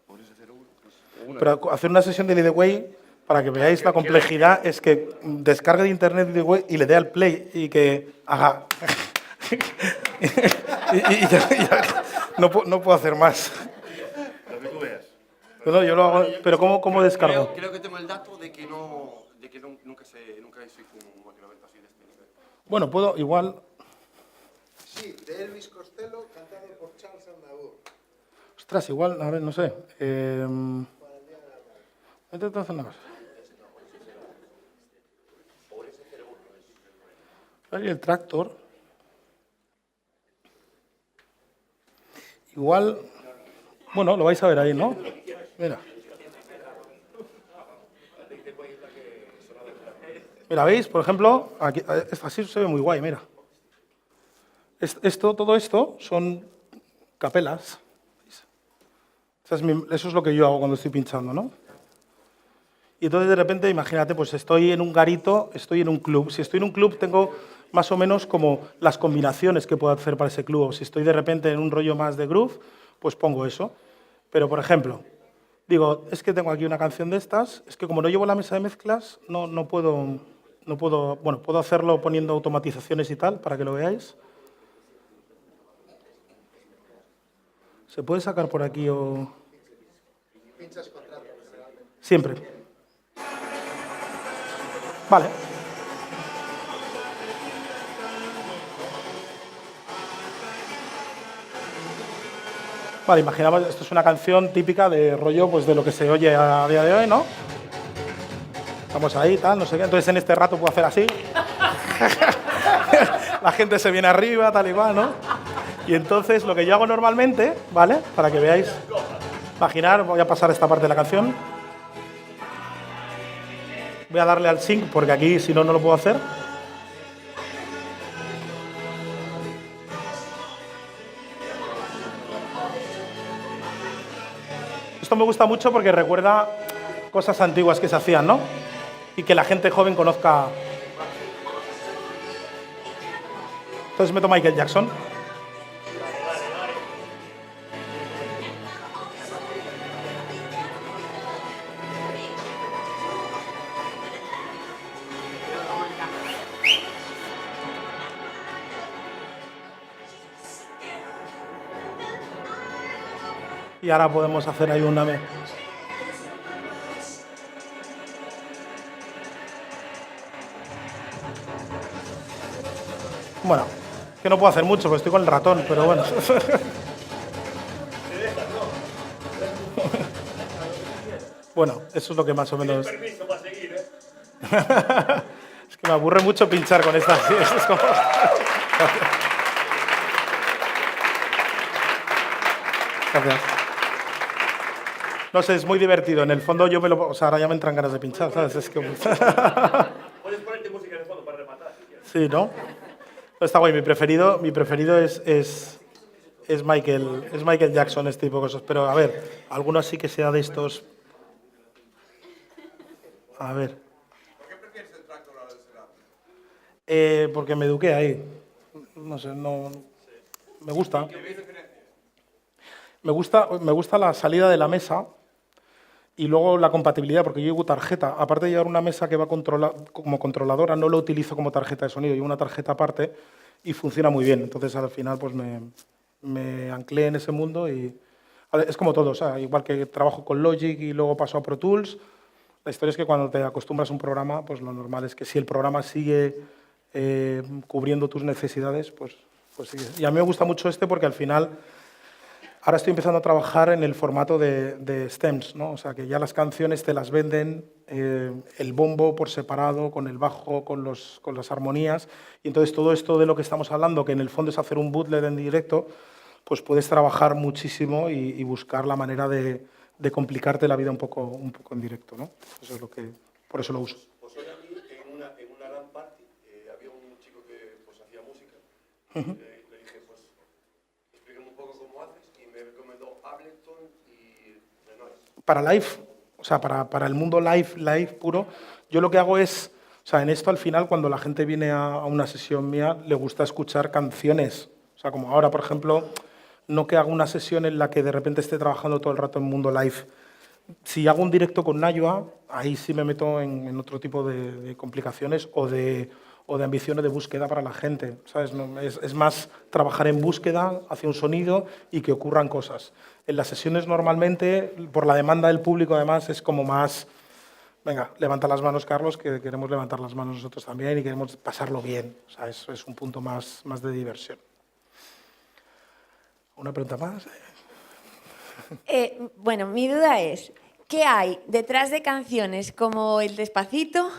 Por ese 01, pues, Pero hacer una sesión de Lead the Way, para que veáis la complejidad, es que descargue de internet Lead the Way y le dé al play y que haga... y ya, no puedo hacer más. Lo que tú veas. No, yo lo hago, pero ¿cómo descargo? Creo que tengo el dato de que nunca se hizo un equivalente así de este nivel. Bueno, puedo igual... Sí, de Elvis Costello, cantado por Charles Aznavour. Ostras, igual, a ver, no sé. Intento hacer una cosa. Ahí el tractor. Igual, bueno, lo vais a ver ahí, ¿no? Mira. Mira, ¿veis? Por ejemplo, aquí, así se ve muy guay, mira. Todo esto son capelas. Eso es lo que yo hago cuando estoy pinchando, ¿no? Y entonces de repente, imagínate, pues estoy en un garito, estoy en un club. Si estoy en un club tengo más o menos como las combinaciones que puedo hacer para ese club. O si estoy de repente en un rollo más de groove, pues pongo eso. Pero, por ejemplo, digo, es que tengo aquí una canción de estas, es que como no llevo la mesa de mezclas, no puedo, bueno, puedo hacerlo poniendo automatizaciones y tal, para que lo veáis. ¿Se puede sacar por aquí o...? Pinchas contrato, generalmente. Siempre. Vale. Vale, imaginamos, esto es una canción típica de rollo, pues de lo que se oye a día de hoy, ¿no? Estamos ahí, tal, no sé qué. Entonces en este rato puedo hacer así. La gente se viene arriba, tal y cual, ¿no? Y entonces lo que yo hago normalmente, ¿vale? Para que veáis. Imaginar, voy a pasar esta parte de la canción. Voy a darle al sync porque aquí si no, no lo puedo hacer. Esto me gusta mucho porque recuerda cosas antiguas que se hacían, ¿no? Y que la gente joven conozca. Entonces meto Michael Jackson. Y ahora podemos hacer ahí una vez. Bueno, que no puedo hacer mucho porque estoy con el ratón, pero bueno. Bueno, eso es lo que más o menos... Permiso para seguir, ¿eh? Es que me aburre mucho pinchar con estas. Es como... Gracias. No sé, es muy divertido. En el fondo yo me lo... O sea, ahora ya me entran ganas de pinchar, ¿sabes? Es que... Puedes ponerte música de fondo para rematar. Si quieres. Sí, ¿no? Está guay. Mi preferido es Michael Jackson, este tipo de cosas. Pero, a ver, alguno así que sea de estos... A ver. ¿Por qué prefieres el tractor al Serap? Porque me eduqué ahí. No sé, no... Me gusta. Me gusta la salida de la mesa y luego la compatibilidad, porque yo llevo tarjeta. Aparte de llevar una mesa que va como controladora, no lo utilizo como tarjeta de sonido, llevo una tarjeta aparte y funciona muy bien. Entonces, al final, pues me anclé en ese mundo y es como todo. O sea, igual que trabajo con Logic y luego paso a Pro Tools, la historia es que cuando te acostumbras a un programa, pues lo normal es que si el programa sigue cubriendo tus necesidades, pues sigue. Y a mí me gusta mucho este porque al final... Ahora estoy empezando a trabajar en el formato de stems, ¿no? O sea, que ya las canciones te las venden el bombo por separado, con el bajo, con las armonías. Y entonces todo esto de lo que estamos hablando, que en el fondo es hacer un bootleg en directo, pues puedes trabajar muchísimo y buscar la manera de complicarte la vida un poco en directo, ¿no? Eso es por eso lo uso. Pues hoy a mí Le dije, pues, explícame un poco cómo haces y me recomendó Ableton y Renoise. Para live, o sea, para el mundo live puro, yo lo que hago es, o sea, en esto al final cuando la gente viene a una sesión mía le gusta escuchar canciones. O sea, como ahora, por ejemplo, no que haga una sesión en la que de repente esté trabajando todo el rato en mundo live. Si hago un directo con Nayua, ahí sí me meto en otro tipo de complicaciones o de ambiciones de búsqueda para la gente, ¿sabes? No, es más trabajar en búsqueda hacia un sonido y que ocurran cosas. En las sesiones normalmente, por la demanda del público además, es como más, venga, levanta las manos Carlos, que queremos levantar las manos nosotros también y queremos pasarlo bien. O sea, eso es un punto más de diversión. ¿Una pregunta más? Bueno, mi duda es, ¿qué hay detrás de canciones como el Despacito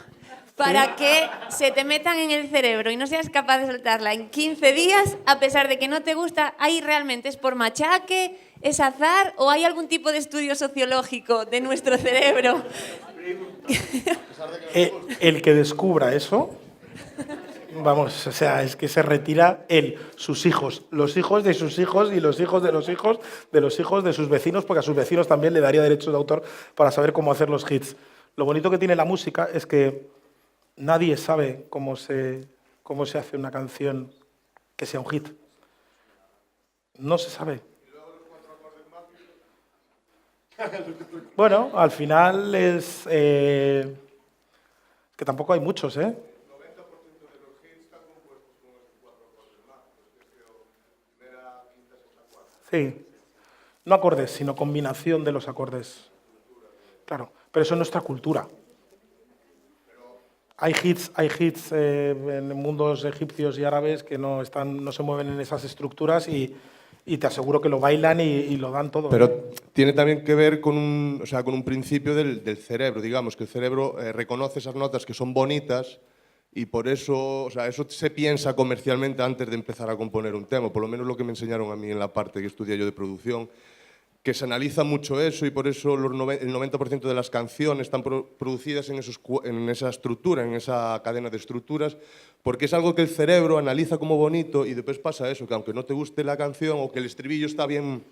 para que se te metan en el cerebro y no seas capaz de soltarla en 15 días a pesar de que no te gusta? ¿Ahí realmente es por machaque, es azar o hay algún tipo de estudio sociológico de nuestro cerebro? El que descubra eso, vamos, o sea, es que se retira él, sus hijos, los hijos de sus hijos y los hijos de los hijos de los hijos de sus vecinos, porque a sus vecinos también le daría derechos de autor para saber cómo hacer los hits. Lo bonito que tiene la música es que nadie sabe cómo se hace una canción que sea un hit. No se sabe. Bueno, al final es que tampoco hay muchos, ¿eh? Sí, no acordes, sino combinación de los acordes. Claro, pero eso es nuestra cultura. Hay hits en mundos egipcios y árabes que no se mueven en esas estructuras y te aseguro que lo bailan y lo dan todo. Pero tiene también que ver con un principio del cerebro, digamos, que el cerebro reconoce esas notas que son bonitas y por eso, o sea, eso se piensa comercialmente antes de empezar a componer un tema, por lo menos lo que me enseñaron a mí en la parte que estudié yo de producción, que se analiza mucho eso y por eso el 90% de las canciones están producidas en esa estructura, en esa cadena de estructuras, porque es algo que el cerebro analiza como bonito y después pasa eso, que aunque no te guste la canción o que el estribillo está bien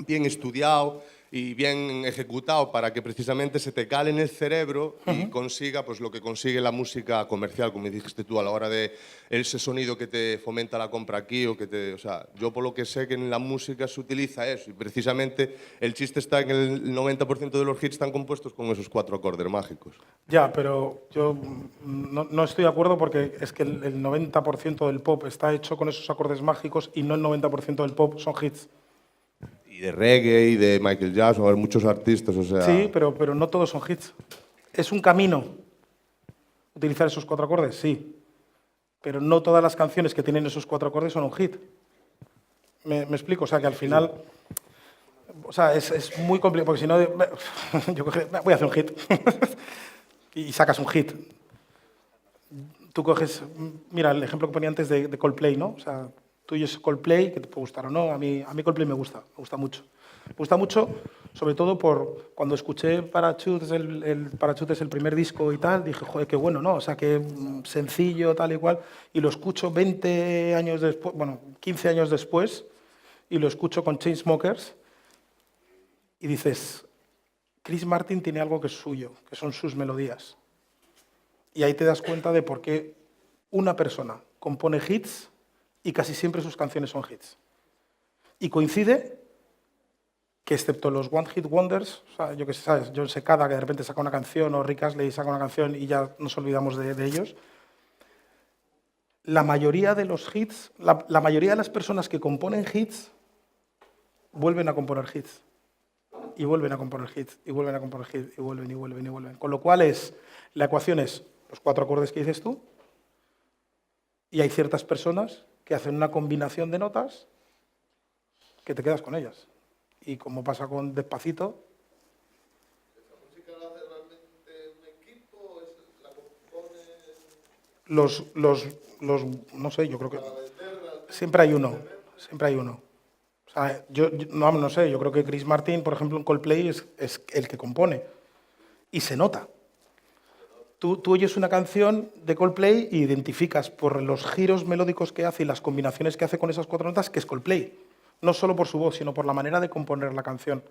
estudiado y bien ejecutado para que precisamente se te cale en el cerebro y consiga pues lo que consigue la música comercial, como dijiste tú, a la hora de ese sonido que te fomenta la compra aquí o sea, yo por lo que sé que en la música se utiliza eso y precisamente el chiste está en el 90% de los hits están compuestos con esos 4 acordes mágicos. Ya, pero yo no estoy de acuerdo porque es que el 90% del pop está hecho con esos acordes mágicos y no el 90% del pop son hits. Y de reggae y de Michael Jackson, hay muchos artistas, o sea... Sí, pero no todos son hits. Es un camino utilizar esos 4 acordes, sí. Pero no todas las canciones que tienen esos 4 acordes son un hit. ¿Me explico? O sea, que al final... O sea, es muy complicado, porque si no... Yo voy a hacer un hit. Y sacas un hit. Tú coges... Mira, el ejemplo que ponía antes de Coldplay, ¿no? O sea... Tú y es Coldplay, que te puede gustar o no, a mí Coldplay me gusta mucho. Me gusta mucho, sobre todo por cuando escuché Parachutes, el Parachutes, el primer disco y tal, dije, joder, qué bueno, ¿no? O sea, qué sencillo, tal y cual, y lo escucho 20 años después, bueno, 15 años después, y lo escucho con Chainsmokers, y dices, Chris Martin tiene algo que es suyo, que son sus melodías. Y ahí te das cuenta de por qué una persona compone hits y casi siempre sus canciones son hits. Y coincide que excepto los One Hit Wonders, o sea, yo que sé, ¿sabes? John Secada, que de repente saca una canción, o Rick Astley saca una canción y ya nos olvidamos de ellos, la mayoría de los hits, la mayoría de las personas que componen hits, vuelven a componer hits. Y vuelven a componer hits, y vuelven a componer hits, y vuelven, y vuelven, y vuelven. Con lo cual la ecuación es los 4 acordes que dices tú, y hay ciertas personas que hacen una combinación de notas que te quedas con ellas. Y como pasa con Despacito... ¿Esta música la hace realmente un equipo o la compone...? No sé, yo creo que... Siempre hay uno. O sea, yo no sé, yo creo que Chris Martin, por ejemplo, en Coldplay es el que compone. Y se nota. Tú oyes una canción de Coldplay y identificas por los giros melódicos que hace y las combinaciones que hace con esas 4 notas que es Coldplay. No solo por su voz, sino por la manera de componer la canción.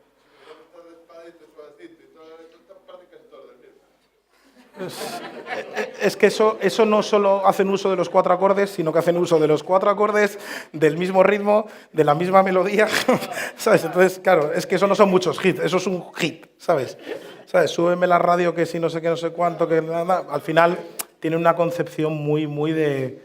Es que eso no solo hacen uso de los 4 acordes, sino que hacen uso de los 4 acordes, del mismo ritmo, de la misma melodía, ¿sabes? Entonces, claro, es que eso no son muchos hits, eso es un hit, ¿sabes? Súbeme la radio que si no sé qué, no sé cuánto, que nada. Al final tiene una concepción muy de...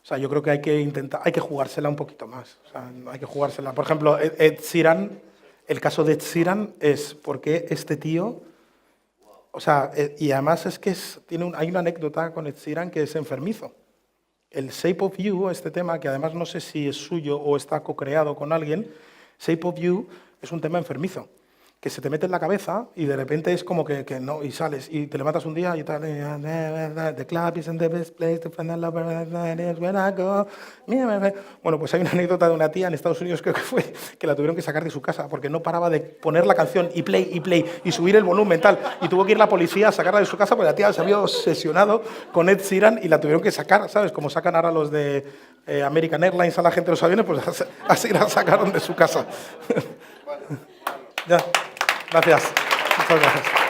O sea, yo creo que hay que jugársela un poquito más. O sea, hay que jugársela. Por ejemplo, Ed Sheeran, el caso de Ed Sheeran es porque este tío... O sea, y además es que hay una anécdota con Ed Sheeran que es enfermizo. El Shape of You, este tema, que además no sé si es suyo o está co-creado con alguien, Shape of You es un tema enfermizo, que se te mete en la cabeza y de repente es como que no, y sales, y te levantas un día y tal, the club isn't the best place to find a lover, is where I go. Bueno, pues hay una anécdota de una tía en Estados Unidos, creo que fue, que la tuvieron que sacar de su casa porque no paraba de poner la canción y play, y subir el volumen, tal, y tuvo que ir la policía a sacarla de su casa porque la tía se había obsesionado con Ed Sheeran y la tuvieron que sacar, ¿sabes? Como sacan ahora los de American Airlines a la gente de los aviones, pues así la sacaron de su casa. Ya. Gracias. Muchas gracias.